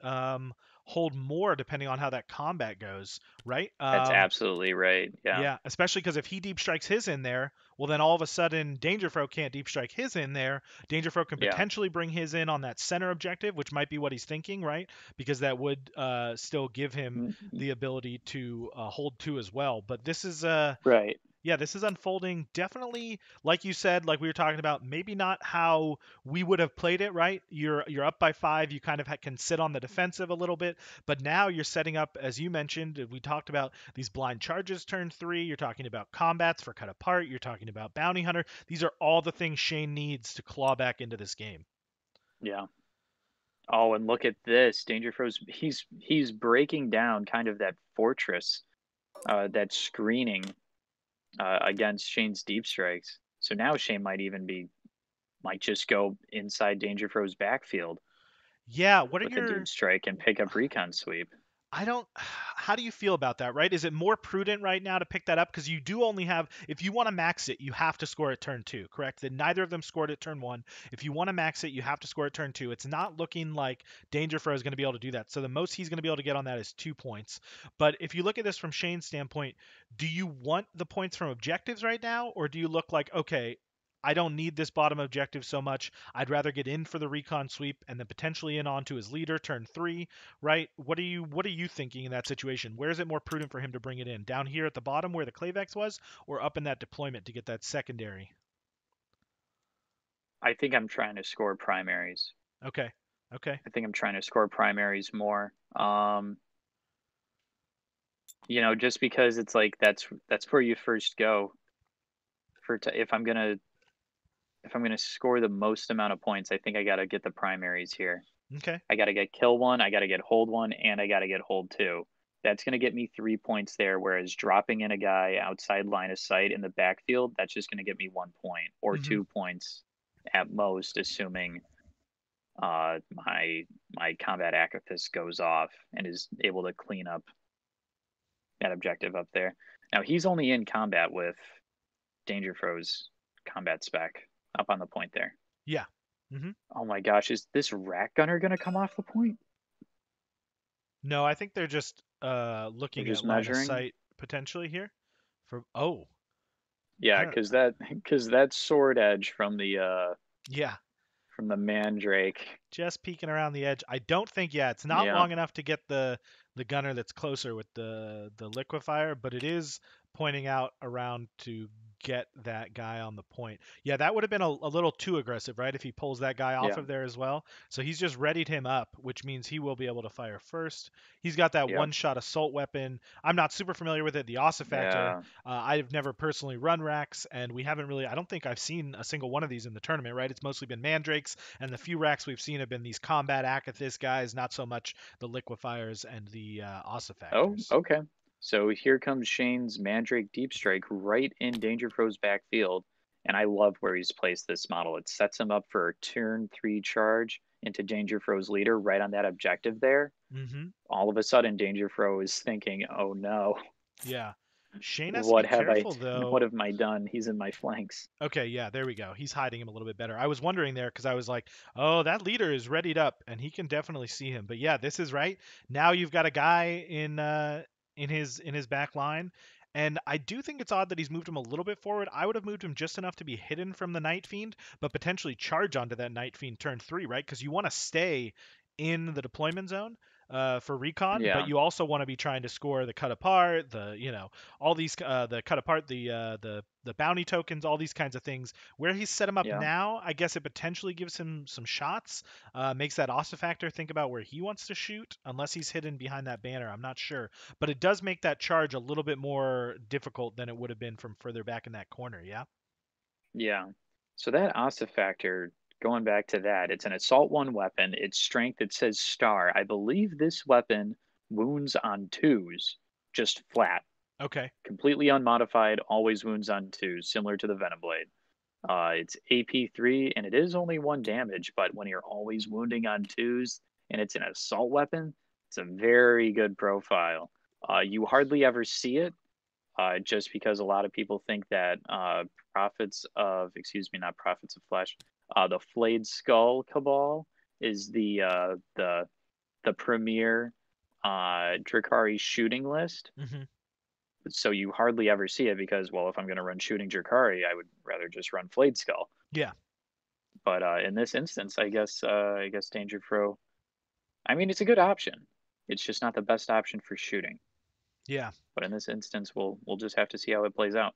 hold more depending on how that combat goes, right? That's absolutely right. Yeah. Yeah, especially because if he deep strikes his in there, well, then all of a sudden Dangerfro can't deep strike his in there. Dangerfro can Yeah. potentially bring his in on that center objective, which might be what he's thinking, right? Because that would still give him Mm, the ability to hold two as well. But this is right. yeah, this is unfolding definitely, like you said, like we were talking about, maybe not how we would have played it, right? You're up by 5, you kind of can sit on the defensive a little bit, but now you're setting up, as you mentioned, we talked about these blind charges turn 3, you're talking about combats for cut apart, you're talking about bounty hunter. These are all the things Shane needs to claw back into this game. Yeah. Oh, and look at this. Dangerfro's he's breaking down kind of that fortress, that screening against Shane's deep strikes. So now Shane might just go inside Dangerfro's backfield Yeah, what are with a deep your strike and pick up recon sweep. I don't. How do you feel about that, right? Is it more prudent right now to pick that up? Because you do only have, if you want to max it, you have to score at turn 2, correct? Then neither of them scored at turn 1. If you want to max it, you have to score at turn 2. It's not looking like Dangerfro is going to be able to do that. So the most he's going to be able to get on that is 2 points. But if you look at this from Shane's standpoint, do you want the points from objectives right now? Or do you look like, okay, I don't need this bottom objective so much. I'd rather get in for the recon sweep and then potentially in onto his leader turn 3, right? What are you thinking in that situation? Where is it more prudent for him to bring it in? Down here at the bottom where the Klaviex was, or up in that deployment to get that secondary? I think I'm trying to score primaries. Okay. Okay. I think I'm trying to score primaries more. Just because it's like that's where you first go if I'm gonna score the most amount of points. I think I gotta get the primaries here. Okay. I gotta get kill 1, I gotta get hold 1, and I gotta get hold 2. That's gonna get me 3 points there. Whereas dropping in a guy outside line of sight in the backfield, that's just gonna get me 1 point or Mm-hmm. 2 points at most, assuming my combat Acothyst goes off and is able to clean up that objective up there. Now he's only in combat with Dangerfro's combat spec up on the point there. Yeah. Mm-hmm. Oh my gosh, is this Wrack Gunner gonna come off the point? No, I think they're just They're looking at just line of measuring. sight potentially here. For oh, I Yeah, don't. because that sword edge Yeah, from the Mandrake. just peeking around the edge. I don't think, yeah, it's not Yeah, long enough to get the gunner that's closer with the liquefier, but it is pointing out around to get that guy on the point. Yeah, that would have been a little too aggressive, right? If he pulls that guy off yeah, of there as well. So he's just readied him up, which means he will be able to fire first. He's got that yeah, one-shot assault weapon. I'm not super familiar with it, the Ossefactor. yeah, I've never personally run racks, and we haven't really. I don't think I've seen a single one of these in the tournament, right? It's mostly been Mandrakes, and the few racks we've seen have been these combat Acothyst guys, not so much the Liquifiers and the Oh, Ossefactors. okay. So here comes Shane's Mandrake Deep Strike right in Dangerfro's backfield. And I love where he's placed this model. It sets him up for a turn 3 charge into Dangerfro's leader right on that objective there. Mm-hmm. All of a sudden, Dangerfro is thinking, oh no, Yeah. Shane has to be what have I careful though. what have I done? He's in my flanks. Okay, yeah, there we go. He's hiding him a little bit better. I was wondering there because I was like, oh, that leader is readied up and he can definitely see him. But yeah, this is right. Now you've got a guy in his back line. And I do think it's odd that he's moved him a little bit forward. I would have moved him just enough to be hidden from the Nightfiend, but potentially charge onto that Nightfiend turn 3, right? Because you want to stay in the deployment zone for recon, but Yeah, you also want to be trying to score the cut apart, all these the cut apart, the bounty tokens, all these kinds of things. Where he's set him up yeah, now, I guess it potentially gives him some shots, makes that Ossefactor think about where he wants to shoot, unless he's hidden behind that banner. I'm not sure, but it does make that charge a little bit more difficult than it would have been from further back in that corner. Yeah. yeah. So that Ossefactor, going back to that, it's an assault 1 weapon. Its strength, it says star. I believe this weapon wounds on 2s, just flat, Okay. completely unmodified, always wounds on 2s, similar to the Venom Blade. It's AP3 and it is only 1 damage, but when you're always wounding on 2s and it's an assault weapon, it's a very good profile. You hardly ever see it, just because a lot of people think that not Prophets of Flesh, the Flayed Skull Cabal is the premier Druhkari shooting list. Hmm. So you hardly ever see it because, well, if I'm going to run shooting Druhkari, I would rather just run Flayed Skull. Yeah. But in this instance, I guess Dangerfro. I mean, it's a good option. It's just not the best option for shooting. Yeah. But in this instance, we'll just have to see how it plays out.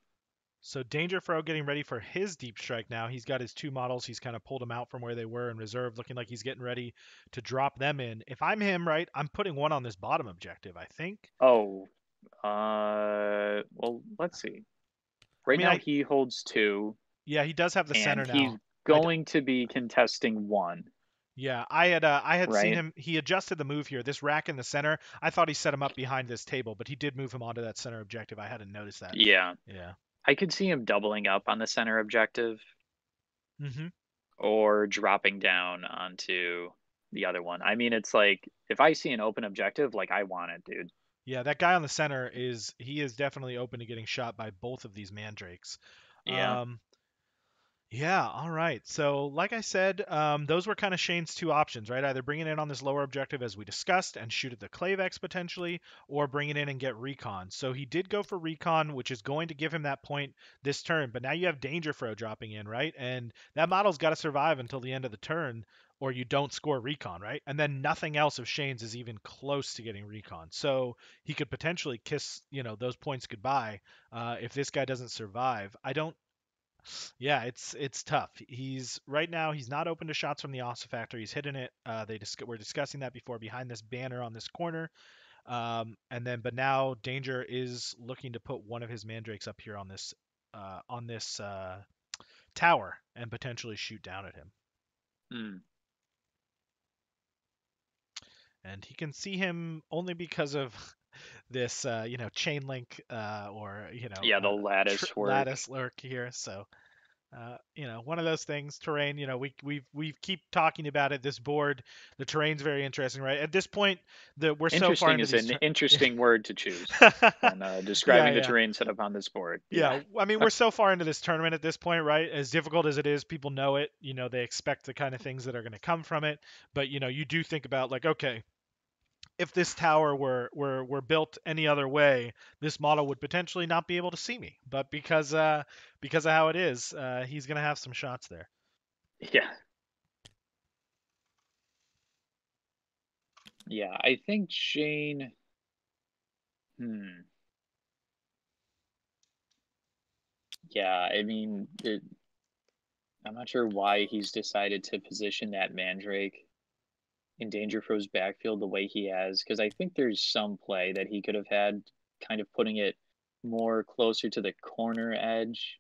So Dangerfro getting ready for his deep strike now. He's got his two models. He's kind of pulled them out from where they were in reserve, looking like he's getting ready to drop them in. If I'm him, right, I'm putting one on this bottom objective, I think. Oh, well, let's see. I Right mean, now he holds two, yeah, he does have the and center he's now. going to be contesting one, Yeah, I had seen right? him. He adjusted the move here. This rack in the center. I thought he set him up behind this table, but he did move him onto that center objective. I hadn't noticed that. Yeah, Yeah. I could see him doubling up on the center objective Hmm. or dropping down onto the other one. I mean, it's like if I see an open objective, like I want it, dude. Yeah, that guy on the center is definitely open to getting shot by both of these mandrakes. Yeah. Um, Yeah, all right. So, like I said, those were kind of Shane's two options, right? Either bring it in on this lower objective as we discussed and shoot at the Klaviex potentially, or bring it in and get recon. So he did go for recon, which is going to give him that point this turn. But now you have Dangerfro dropping in, right? And that model's got to survive until the end of the turn, or you don't score recon, right? And then nothing else of Shane's is even close to getting recon. So he could potentially kiss, those points goodbye if this guy doesn't survive. I don't Yeah, it's tough. He's right now he's not open to shots from the Ossefactor. He's hitting it. We're discussing that before behind this banner on this corner. But now Danger is looking to put one of his mandrakes up here on this tower and potentially shoot down at him. Hmm. And he can see him only because of this chain link Yeah, the lattice work. lattice lurk here. So one of those things. Terrain. We keep talking about it. This board, the terrain's very interesting, right? At this point, we're so far Interesting into is these. an interesting word to choose when Yeah, describing the yeah, terrain set up on this board. Yeah. yeah. I mean, we're so far into this tournament at this point, right? As difficult as it is, people know it. They expect the kind of things that are going to come from it. But you do think about like, okay, if this tower were built any other way, this model would potentially not be able to see me. But because of how it is, he's going to have some shots there. Yeah. Yeah. I think Shane. Hmm. Yeah. I mean, I'm not sure why he's decided to position that Mandrake in Dangerfro's backfield the way he has, because I think there's some play that he could have had, kind of putting it more closer to the corner edge.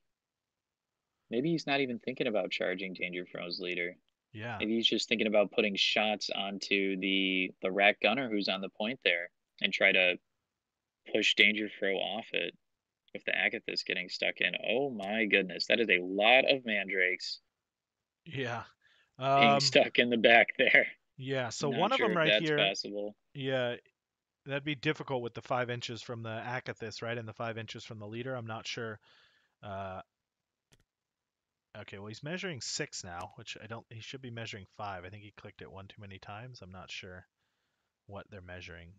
Maybe he's not even thinking about charging Dangerfro's leader. Yeah. Maybe he's just thinking about putting shots onto the Wrack gunner who's on the point there and try to push Dangerfro off it with the Acothyst getting stuck in. Oh my goodness, that is a lot of Mandrakes Yeah. being Um, stuck in the back there. yeah. So one Not of sure them if right that's here, possible. yeah, that'd be difficult with the 5 inches from the Acothyst, right? And the 5 inches from the leader. I'm not sure. Uh, okay, well, he's measuring 6 now, which I don't, he should be measuring 5. I think he clicked it one too many times. I'm not sure what they're measuring.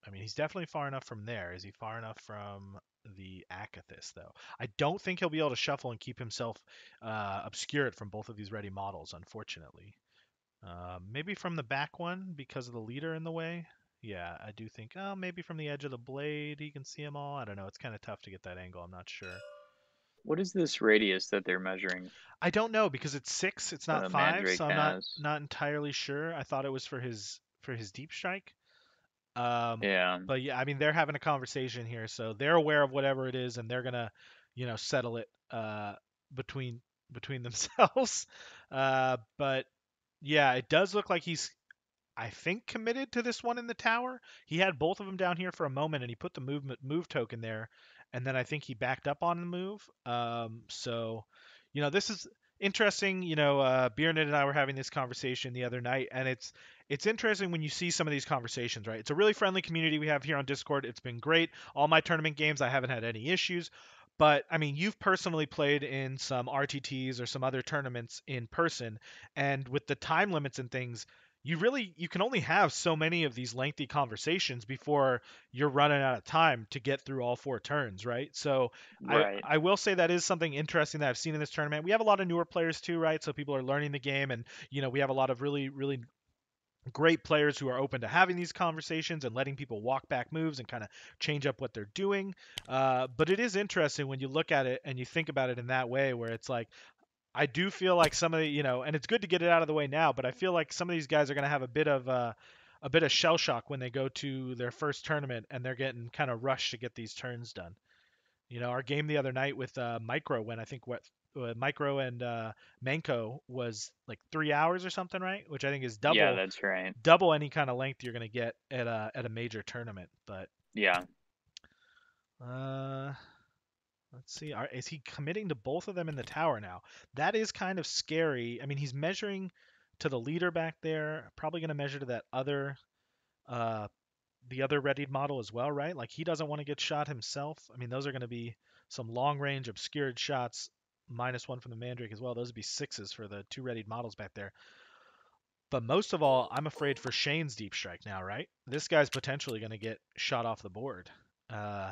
I mean, he's definitely far enough from there. Is he far enough from the Acothyst, though? I don't think he'll be able to shuffle and keep himself obscured from both of these ready models, unfortunately. Maybe from the back one because of the leader in the way. Yeah, I do think. Oh, maybe from the edge of the blade he can see them all. I don't know. It's kind of tough to get that angle. I'm not sure. What is this radius that they're measuring I don't know because it's 6. It's not the 5, Mandrake so I'm not has? not entirely sure. I thought it was for his deep strike. Um, Yeah. but yeah, I mean they're having a conversation here, so they're aware of whatever it is, and they're gonna, settle it between between themselves. But yeah, it does look like he's I think committed to this one in the tower. He had both of them down here for a moment, and he put the move token there, and then I think he backed up on the move. So this is interesting. Bjorn and I were having this conversation the other night, and it's interesting when you see some of these conversations. Right, it's a really friendly community we have here on Discord. It's been great. All my tournament games, I haven't had any issues. But I mean, you've personally played in some RTTs or some other tournaments in person, and with the time limits and things, you can only have so many of these lengthy conversations before you're running out of time to get through all 4 turns, right? So Right. I will say that is something interesting that I've seen in this tournament. We have a lot of newer players too, right? So people are learning the game, and we have a lot of really great players who are open to having these conversations and letting people walk back moves and kind of change up what they're doing. But it is interesting when you look at it and you think about it in that way, where it's like, I do feel like some of the, and it's good to get it out of the way now, but I feel like some of these guys are going to have a bit of shell shock when they go to their first tournament and they're getting kind of rushed to get these turns done. Our game the other night with Micro, when I think what Micro and Manko was like 3 hours or something, right? Which I think is Yeah, double that's right. double any kind of length you're going to get at a major tournament. But Yeah. uh, let's see. Is he committing to both of them in the tower now? That is kind of scary. I mean, he's measuring to the leader back there. Probably going to measure to that uh, the other readied model as well, right? Like he doesn't want to get shot himself. I mean, those are going to be some long range obscured shots. -1 from the Mandrake as well. Those would be sixes for the 2 readied models back there. But most of all, I'm afraid for Shane's deep strike now, right? This guy's potentially going to get shot off the board. Uh,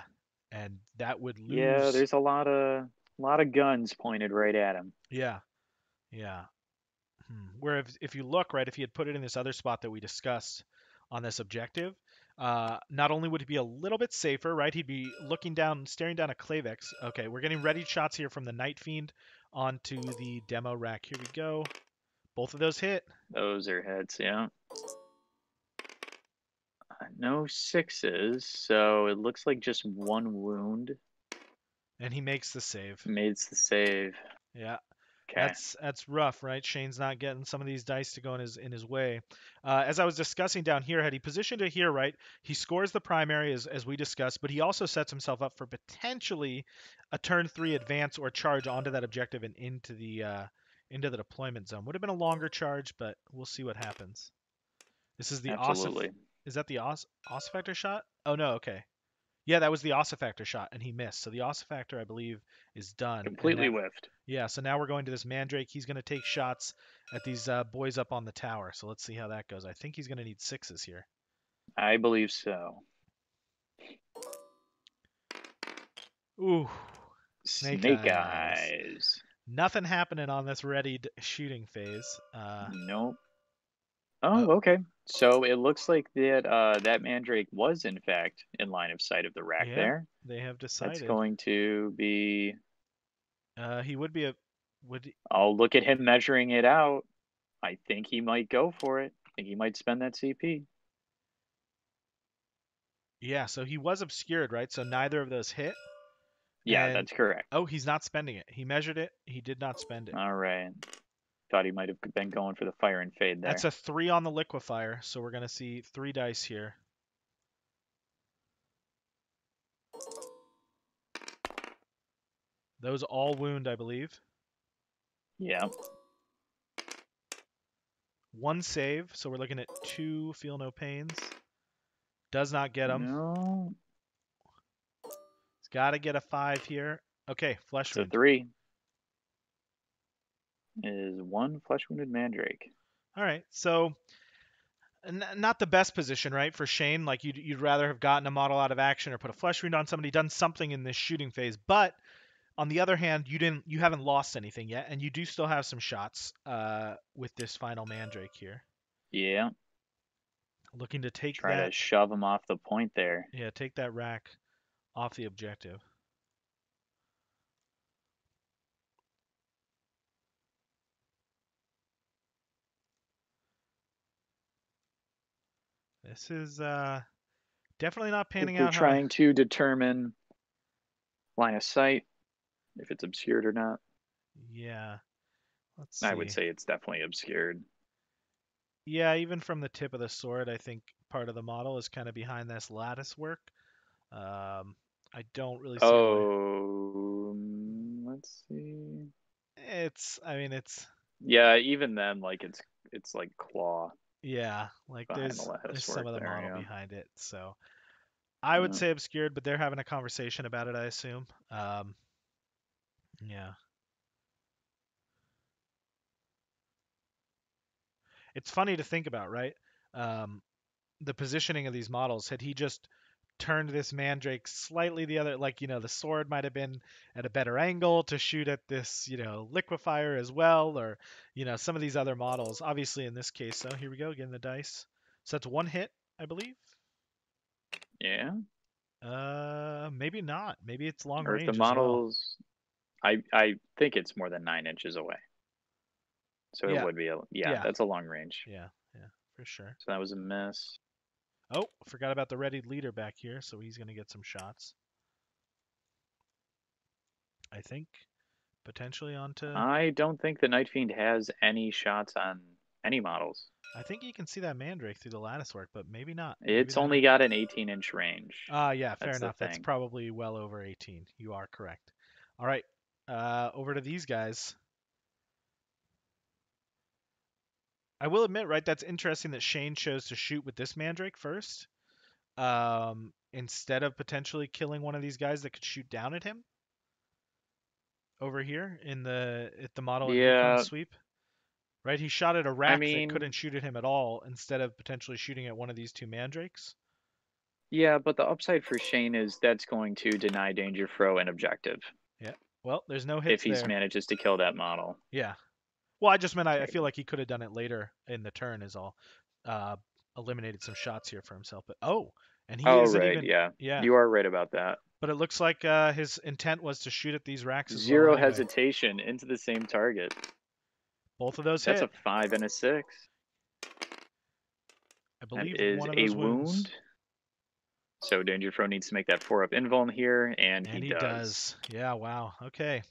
and that would Yeah, lose. there's a lot of guns pointed right at him. Yeah, yeah. Where if you look, right, if he had put it in this other spot that we discussed on this objective, not only would he be a little bit safer, right? He'd be looking down, staring down a Klaviex. Okay, we're getting ready shots here from the Nightfiend onto the demo rack. Here we go. Both of those hit. Those are hits, yeah. No sixes, so it looks like just one wound And he makes the save. makes the save. Yeah. Okay. That's rough, right? Shane's not getting some of these dice to go in his way. As I was discussing down here, had he positioned it here, right? He scores the primary as we discussed, but he also sets himself up for potentially a turn 3 advance or charge onto that objective and into the deployment zone. Would have been a longer charge, but we'll see what happens. This is the Absolutely. Is that the Ossefactor shot? Oh no, okay. Yeah, that was the Ossefactor shot, and he missed. So the Ossefactor, I believe, is done. And Completely now, whiffed. yeah, so now we're going to this Mandrake. He's going to take shots at these boys up on the tower. So let's see how that goes. I think he's going to need sixes here. I believe so. Ooh, snake Snake eyes. eyes. Nothing happening on this readied shooting phase. Nope. Oh, Oh, okay. So it looks like that Mandrake was in fact in line of sight of the rack yeah, there. they have That's decided. going to be. He would be a would I'll look at him measuring it out. I think he might go for it. I think he might spend that CP. yeah. So he was obscured, right? So neither of those hit. Yeah, And that's correct. oh, he's not spending it. He measured it. He did not spend it. All right. Thought he might have been going for the fire and fade That's there. a 3 on the Liquifer, so we're going to see 3 dice here. Those all wound, I believe. Yeah. 1 save, so we're looking at 2 feel no pains. Does not get him. No. He's got to get a 5 here. Okay, flesh It's a wound. 3. Is 1 flesh wounded Mandrake. All right, so not the best position, right, for Shane. Like you'd rather have gotten a model out of action or put a flesh wound on somebody, done something in this shooting phase. But on the other hand, you haven't lost anything yet, and you do still have some shots with this final Mandrake here. Yeah. Looking to take Try to that, shove him off the point there. yeah, take that rack off the objective. This is definitely not I think panning they're out how I. trying to determine line of sight, if it's obscured or not. Yeah, let's I would see. say it's definitely obscured. Yeah, even from the tip of the sword, I think part of the model is kind of behind this lattice work. I don't really see a way. Oh, let's see. I mean, it's, Yeah, even then, like it's like claw yeah, like behind the there's lattice some work of the model there. behind it. So I would Yeah. say obscured, but they're having a conversation about it, I assume. Yeah. it's funny to think about, right? Um, the positioning of these models. Had he just turned this Mandrake slightly the other, like, the sword might have been at a better angle to shoot at this, Liquifer as well, or, some of these other models. Obviously, in this case, so here we go, getting the dice. So that's one hit, I believe. Yeah. Maybe not. Maybe it's long Or if the range as well. models, I think it's more than 9 inches away. So it Yeah, would be yeah, yeah, that's a long range. yeah, for sure. So that was a miss. Oh, forgot about the ready leader back here, so he's gonna get some shots. I think potentially onto. I don't think the Nightfiend has any shots on any models. I think you can see that Mandrake through the lattice work, but maybe not. Maybe It's they're only not. got an 18-inch range. Yeah, fair That's the enough. That's thing. probably well over 18. You are correct. All right, over to these guys. I will admit, right, that's interesting that Shane chose to shoot with this Mandrake first, instead of potentially killing one of these guys that could shoot down at him over here at the model in recon Yeah, sweep. Right, he shot at a I rack that couldn't mean, shoot at him at all, instead of potentially shooting at one of these two Mandrakes. yeah, but the upside for Shane is that's going to deny Dangerfro an objective Yeah. Well, there's no if hits he there. manages to kill that model. Yeah. Well, I just meant I feel like he could have done it later in the turn, is all. Uh, Eliminated some shots here for himself. But and he Oh, isn't right, even. yeah. Yeah. You are right about that. But it looks like his intent was to shoot at these racks as well Zero anyway. hesitation into the same target. Both of those That's a hit. 5 and a 6. I That believe is one of a those wounds. wound. So Dangerfro needs to make that 4-up invuln here, and he And he does. does. Yeah, wow. Okay.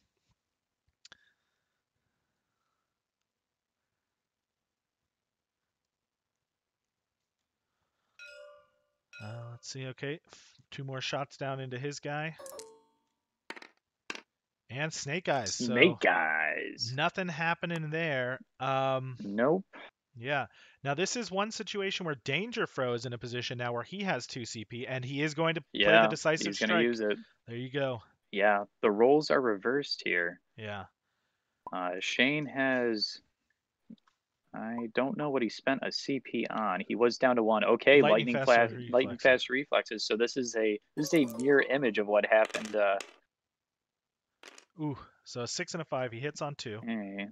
Let's see. Okay. Two more shots down into his guy. And Snake Eyes. So Snake Eyes. nothing happening there. Nope. Yeah. Now this is one situation where Dangerfro is in a position now where he has 2 CP and he is going to play the Yeah, Decisive he's going to Strike. use it. There you go. Yeah, the roles are reversed here. Yeah. Shane has. I don't know what he spent a CP on. He was down to 1. Okay, lightning Reflexes. fast reflexes. So this is a mirror image of what happened. Ooh. So a 6 and a 5. He hits on 2. Hey.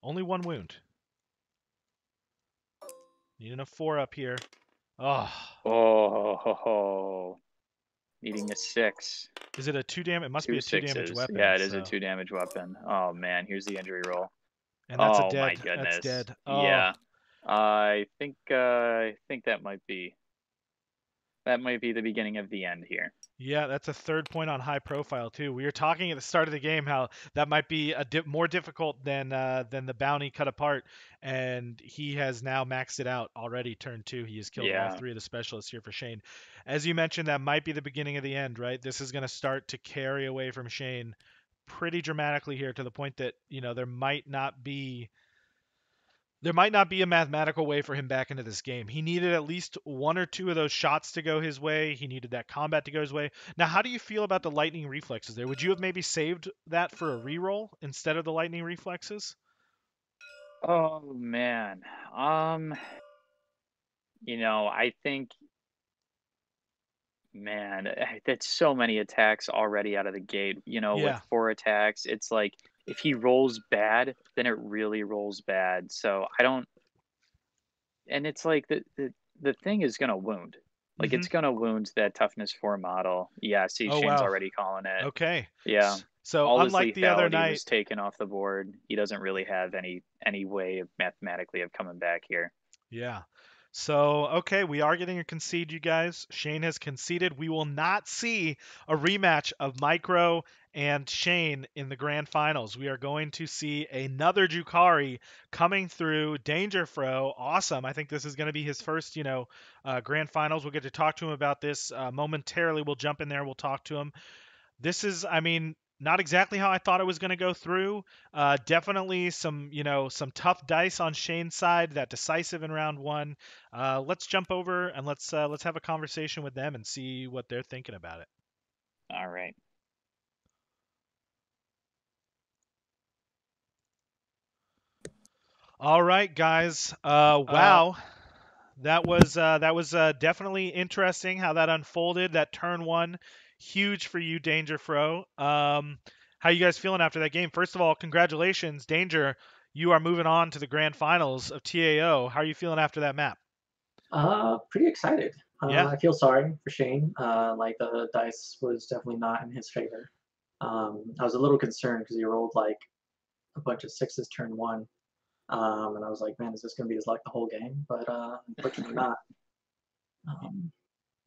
Only 1 wound. Needing a 4 up here. Oh. Oh, needing a 6. Is it a 2 damage? It must be Two a 2 damage sixes. weapon. Yeah, it is a So. 2 damage weapon. Oh man, here's the injury roll. And that's a Oh my dead. That's goodness. dead. Oh. Yeah. I think that might be the beginning of the end here. Yeah, that's a third point on high profile too. We were talking at the start of the game how that might be more difficult than the bounty cut apart, and he has now maxed it out already. Turn 2, he has killed all Yeah. 3 of the specialists here for Shane. As you mentioned, that might be the beginning of the end, right? This is going to start to carry away from Shane pretty dramatically here, to the point that there might not be a mathematical way for him back into this game. He needed at least 1 or 2 of those shots to go his way. He needed that combat to go his way. Now, how do you feel about the lightning reflexes there? Would you have maybe saved that for a reroll instead of the lightning reflexes? Oh man. I think, man, that's so many attacks already out of the gate. With Yeah. 4 attacks, it's like if he rolls bad, then it really rolls bad. So I don't, and it's like the thing is gonna wound. Like Mm-hmm. it's gonna wound that toughness 4 model. Yeah, see, Oh, Shane's wow. already calling it. Okay. Yeah. So, All his unlike the other lethality night, was taken off the board. He doesn't really have any way of mathematically of coming back here. yeah. So, okay, we are getting a concede, you guys. Shane has conceded. We will not see a rematch of Micro and Shane in the grand finals. We are going to see another Druhkari coming through. Dangerfro, awesome. I think this is going to be his first, grand finals. We'll get to talk to him about this momentarily. We'll jump in there. We'll talk to him. This is, I mean, not exactly how I thought it was going to go through. Definitely some tough dice on Shane's side. That decisive in round 1. Let's jump over and let's have a conversation with them and see what they're thinking about it. All right. All right, guys. Wow, that was definitely interesting how that unfolded. That turn one, huge for you, Dangerfro. How you guys feeling after that game? First of all, congratulations, Danger. You are moving on to the grand finals of TAO. How are you feeling after that map? Pretty excited. Yeah, I feel sorry for Shane. Like the dice was definitely not in his favor. I was a little concerned because he rolled like a bunch of sixes turn one, and I was like, man, is this going to be his luck the whole game? But unfortunately not. Um,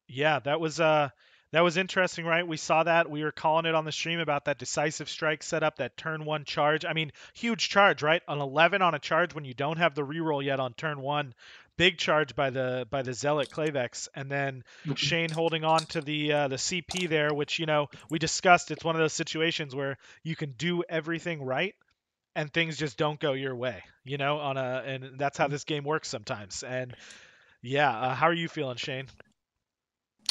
yeah, that was interesting, right? We saw that. We were calling it on the stream about that decisive strike setup, that turn one charge. I mean, huge charge, right? An 11 on a charge when you don't have the reroll yet on turn one. Big charge by the Zealot Klaviex, and then Shane holding on to the CP there, which we discussed. It's one of those situations where you can do everything right, and things just don't go your way, and that's how this game works sometimes. And yeah, how are you feeling, Shane?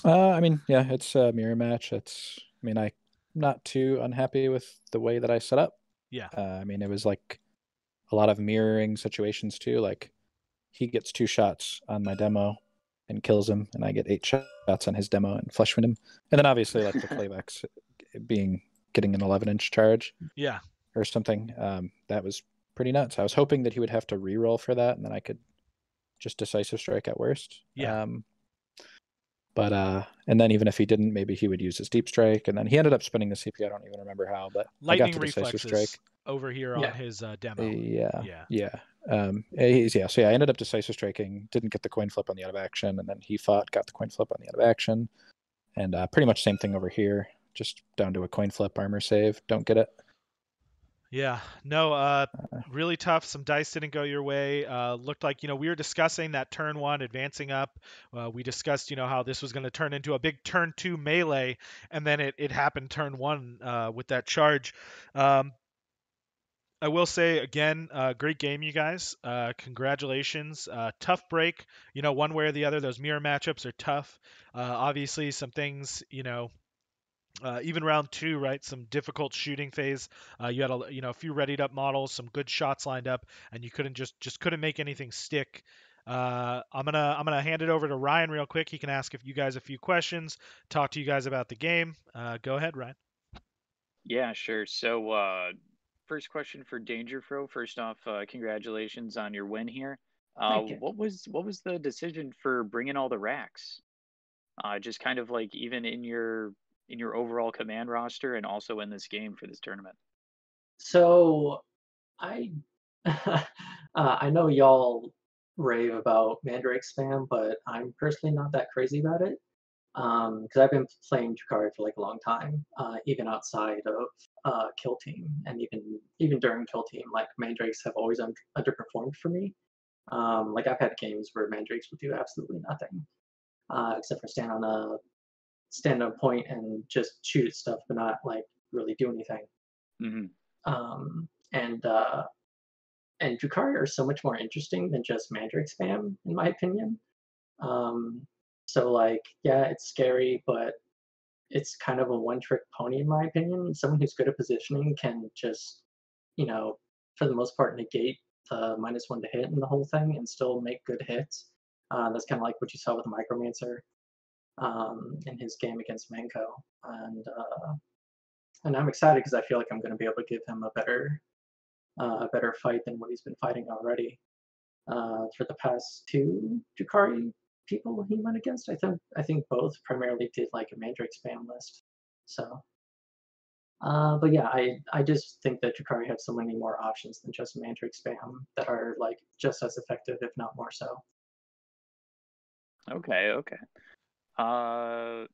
I mean, yeah, it's a mirror match. I'm not too unhappy with the way that I set up. Yeah, I mean, it was like a lot of mirroring situations too. Like he gets 2 shots on my demo and kills him, and I get 8 shots on his demo and flush win him. And then obviously like the Klaviex getting an 11-inch charge yeah. or something. That was pretty nuts. I was hoping that he would have to re-roll for that, and then I could just decisive strike at worst. Yeah. But and then even if he didn't, maybe he would use his deep strike, and then he ended up spinning the CP. I don't even remember how, but I got Lightning to decisive reflexes strike. over here on yeah. his demo. Yeah, Yeah. yeah, yeah. So yeah, I ended up decisive striking. Didn't get the coin flip on the out of action, and then he fought, got the coin flip on the out of action, and pretty much same thing over here. Just down to a coin flip, armor save. Don't get it. Yeah. No, really tough. Some dice didn't go your way. Looked like, we were discussing that turn one advancing up. We discussed, how this was going to turn into a big turn two melee, and then it happened turn one with that charge. I will say again, great game, you guys. Congratulations. Tough break. One way or the other, those mirror matchups are tough. Obviously, some things, even round two, right? Some difficult shooting phase. You had a few readied up models, some good shots lined up, and you couldn't just couldn't make anything stick. I'm gonna hand it over to Ryan real quick. He can ask if you guys a few questions, talk to you guys about the game. Go ahead, Ryan. Yeah, sure. So, first question for Dangerfro. First off, congratulations on your win here. Thank you. What was the decision for bringing all the racks? Just kind of like even in your overall command roster and also in this game for this tournament. So I I know y'all rave about Mandrake spam, but I'm personally not that crazy about it. Because I've been playing Druhkari for like a long time, even outside of Kill Team, and even during Kill Team, like Mandrakes have always underperformed for me. Like I've had games where Mandrakes will do absolutely nothing, except for stand on point and just shoot at stuff, but not like really do anything. Hmm. Um, and uh, and Drukhari are so much more interesting than just Mandrake spam, in my opinion. Um, so like, yeah, it's scary, but it's kind of a one-trick pony, in my opinion. Someone who's good at positioning can just, you know, for the most part, negate the -1 to hit in the whole thing and still make good hits. That's kind of like what you saw with Micromancer in his game against Manko, and I'm excited because I feel like I'm going to be able to give him a better fight than what he's been fighting already. For the past two Drukhari people he went against, I think both primarily did like a Mandrake spam list. So, but yeah, I just think that Drukhari have so many more options than just Mandrake spam that are like just as effective, if not more so. Okay, okay. Uh,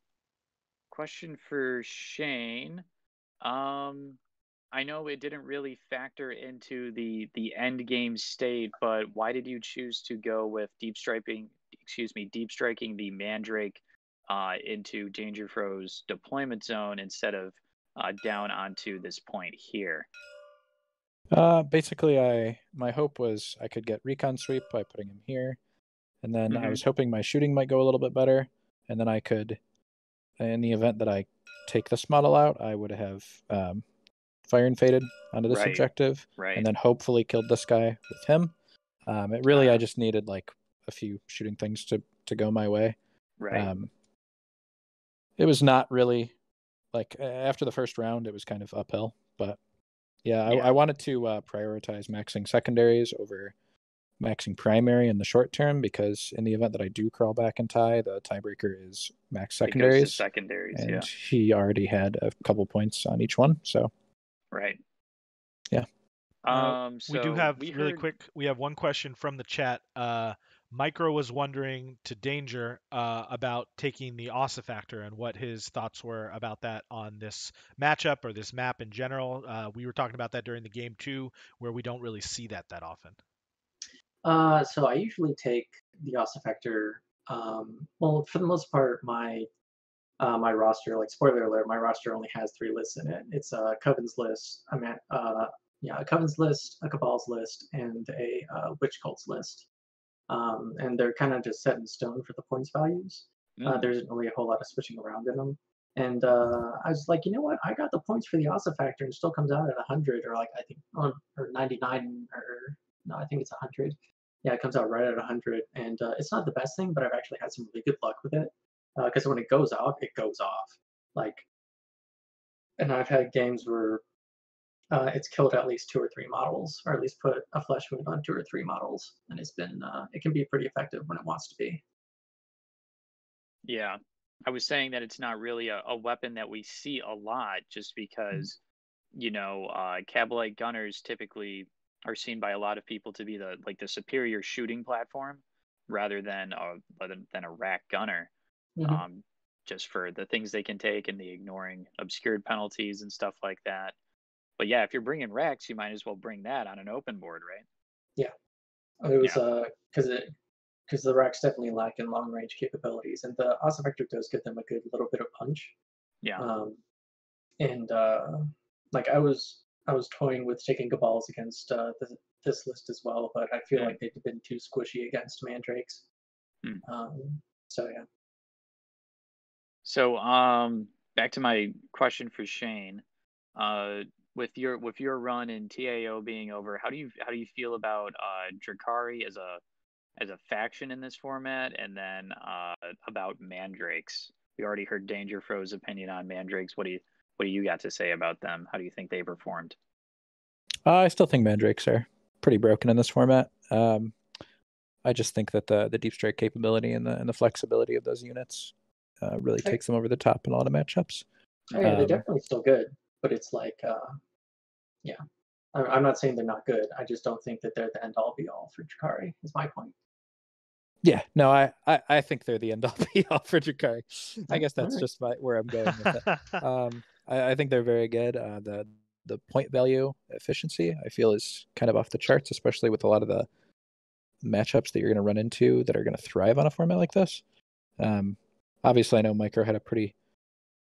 Question for Shane. Um, I know it didn't really factor into the end game state, but why did you choose to go with deep striking the Mandrake into Dangerfro's deployment zone instead of down onto this point here? Basically, my hope was I could get recon sweep by putting him here, and then I Hmm. was hoping my shooting might go a little bit better, and then I could, in the event that I take this model out, I would have fire and faded onto this Right, objective, and right. then hopefully killed this guy with him. It really, I just needed like a few shooting things to go my way. Right. It was not really like after the first round, it was kind of uphill. But yeah, Yeah. I wanted to prioritize maxing secondaries over maxing primary in the short term, because in the event that I do crawl back and tie, the tiebreaker is max It goes to secondaries, secondaries. and Yeah. he already had a couple points on each one. So Right. yeah. We do So have we really heard. quick. We have one question from the chat. Micro was wondering to Danger about taking the Ossefactor and what his thoughts were about that on this matchup or this map in general. We were talking about that during the game too, where we don't really see that often. So I usually take the Ossefactor. Well, for the most part, my roster, like spoiler alert, my roster only has 3 lists in it. It's a Coven's list, a Coven's list, a Cabal's list, and a Witch Cult's list. And they're kind of just set in stone for the points values. There isn't really a whole lot of switching around in them. And I was like, you know what? I got the points for the Ossefactor, and it still comes out at 100, or like I think, or 99, or no, I think it's 100. Yeah, it comes out right at 100, and it's not the best thing, but I've actually had some really good luck with it. Because when it goes off, it goes off. Like, and I've had games where it's killed at least 2 or 3 models, or at least put a flesh wound on 2 or 3 models, and it's been it can be pretty effective when it wants to be. Yeah. I was saying that it's not really a weapon that we see a lot, just because, Cabalite gunners typically are seen by a lot of people to be the superior shooting platform, rather than a rack gunner. Mm-hmm. Just for the things they can take and the ignoring obscured penalties and stuff like that. But yeah, if you're bringing racks, you might as well bring that on an open board, right? Yeah, it was because the racks definitely lack in long range capabilities, and the Ossefactor does give them a good little bit of punch. Yeah. And like I was toying with taking Cabals against this list as well, but I feel like they've been too squishy against Mandrakes. So yeah. So back to my question for Shane. With your run in TAO being over, how do you feel about Druhkari as a faction in this format, and then about Mandrakes? We already heard Dangerfro's opinion on Mandrakes. What do you got to say about them? How do you think they performed? I still think Mandrakes are pretty broken in this format. I just think that the deep strike capability and the flexibility of those units really takes them over the top in a lot of matchups. Oh yeah, they're definitely still good, but it's like, yeah, I'm not saying they're not good. I just don't think that they're the end all be all for Druhkari. Is my point. Yeah, no, I think they're the end all be all for Druhkari. I guess that's just where I'm going with it. I think they're very good. The point value efficiency, I feel, is kind of off the charts, especially with a lot of the matchups that you're going to run into that are going to thrive on a format like this. Obviously, I know Micro had a pretty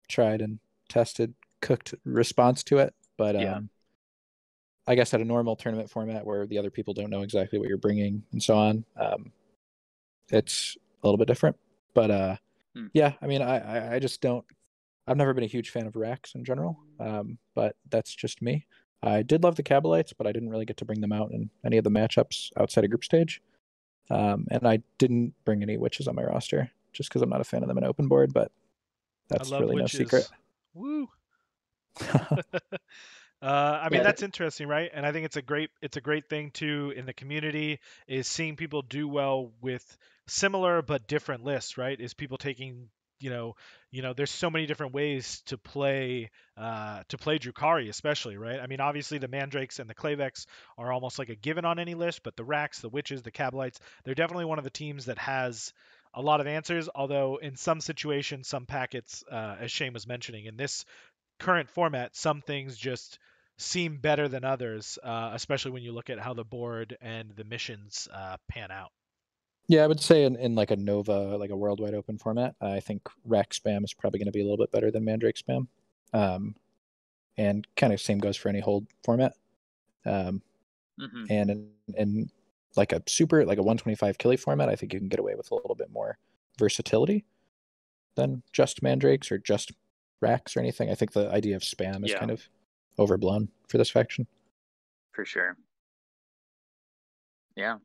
tried and tested, cooked response to it, but I guess at a normal tournament format where the other people don't know exactly what you're bringing and so on, it's a little bit different. But yeah, I mean, I just don't. I've never been a huge fan of racks in general, but that's just me. I did love the Cabalites, but I didn't really get to bring them out in any of the matchups outside of group stage. And I didn't bring any witches on my roster just because I'm not a fan of them in open board, but that's really witches. no secret. Woo! I mean, that's interesting, right? And I think it's a great thing too in the community, is seeing people do well with similar but different lists, right? Is people taking, there's so many different ways to play Druhkari, especially, right? I mean, obviously the Mandrakes and the Klaviex are almost like a given on any list, but the Racks, the Witches, the Cabalites, they're definitely one of the teams that has a lot of answers. Although in some situations, some packets, as Shane was mentioning, in this current format, some things just seem better than others, especially when you look at how the board and the missions pan out. Yeah, I would say in like a Nova, like a worldwide open format, I think Rack spam is probably going to be a little bit better than Mandrake spam. And kind of same goes for any hold format. And in like a super, like a 125 killie format, I think you can get away with a little bit more versatility than just Mandrakes or just Racks or anything. I think the idea of spam is kind of overblown for this faction. For sure. Yeah.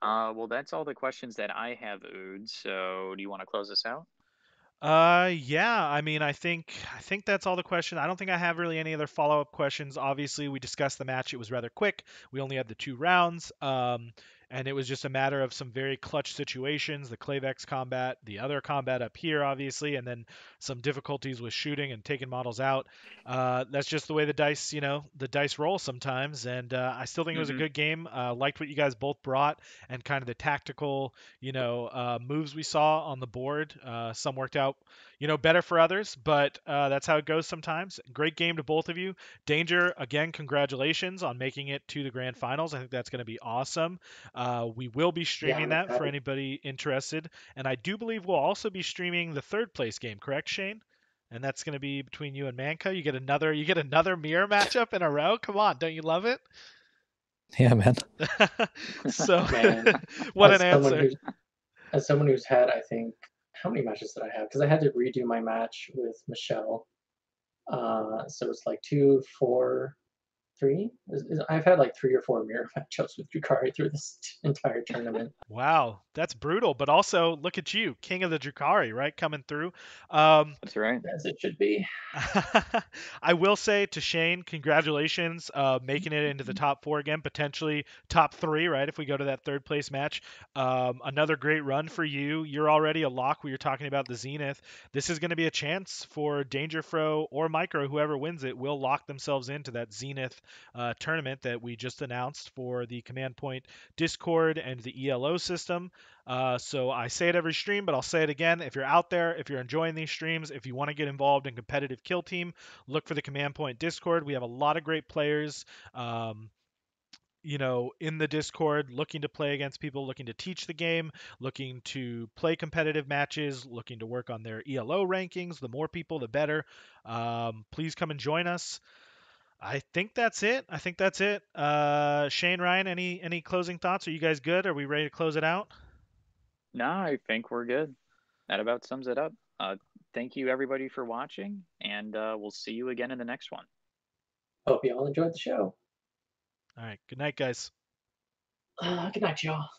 Well, that's all the questions that I have, Ood. So, do you want to close us out? Yeah, I mean, I think that's all the question. I don't think I have really any other follow-up questions. Obviously, we discussed the match. It was rather quick. We only had the 2 rounds. And it was just a matter of some very clutch situations, the Klaviex combat, the other combat up here, obviously, and then some difficulties with shooting and taking models out. That's just the way the dice, the dice roll sometimes. And I still think it was a Mm-hmm. good game. Liked what you guys both brought and kind of the tactical, moves we saw on the board. Some worked out, better for others, but that's how it goes sometimes. Great game to both of you. Danger, again, congratulations on making it to the grand finals. I think that's going to be awesome. We will be Yeah, streaming I'm that for excited. anybody interested, and I do believe we'll also be streaming the third place game. Correct, Shane? And that's going to be between you and Manka. You get another mirror matchup in a row. Come on, don't you love it? Yeah, man. So, Man, what an as someone answer. who's as someone who's had, I think, how many matches did I have? Because I had to redo my match with Michelle. So it's like 2, 4, 3. I've had like 3 or 4 mirror matchups with Druhkari through this entire tournament. Wow, that's brutal. But also, look at you, king of the Drukhari, right? Coming through. Um, That's right. As it should be. I will say to Shane, congratulations, making it into the top 4 again, potentially top 3, right? If we go to that third place match, another great run for you. You're already a lock. We were talking about the Zenith. This is going to be a chance for Dangerfro or Micro, whoever wins it, will lock themselves into that Zenith tournament that we just announced for the Command Point Discord and the ELO system. So I say it every stream, but I'll say it again. If you're out there, if you're enjoying these streams, if you want to get involved in competitive kill team, look for the Command Point Discord. We have a lot of great players. In the Discord, looking to play against people, looking to teach the game, looking to play competitive matches, looking to work on their ELO rankings. The more people, the better. Please come and join us. I think that's it. Shane, Ryan, any closing thoughts? Are you guys good? Are we ready to close it out? No, I think we're good. That about sums it up. Thank you, everybody, for watching, and we'll see you again in the next one. Hope you all enjoyed the show. All right. Good night, guys. Good night, y'all.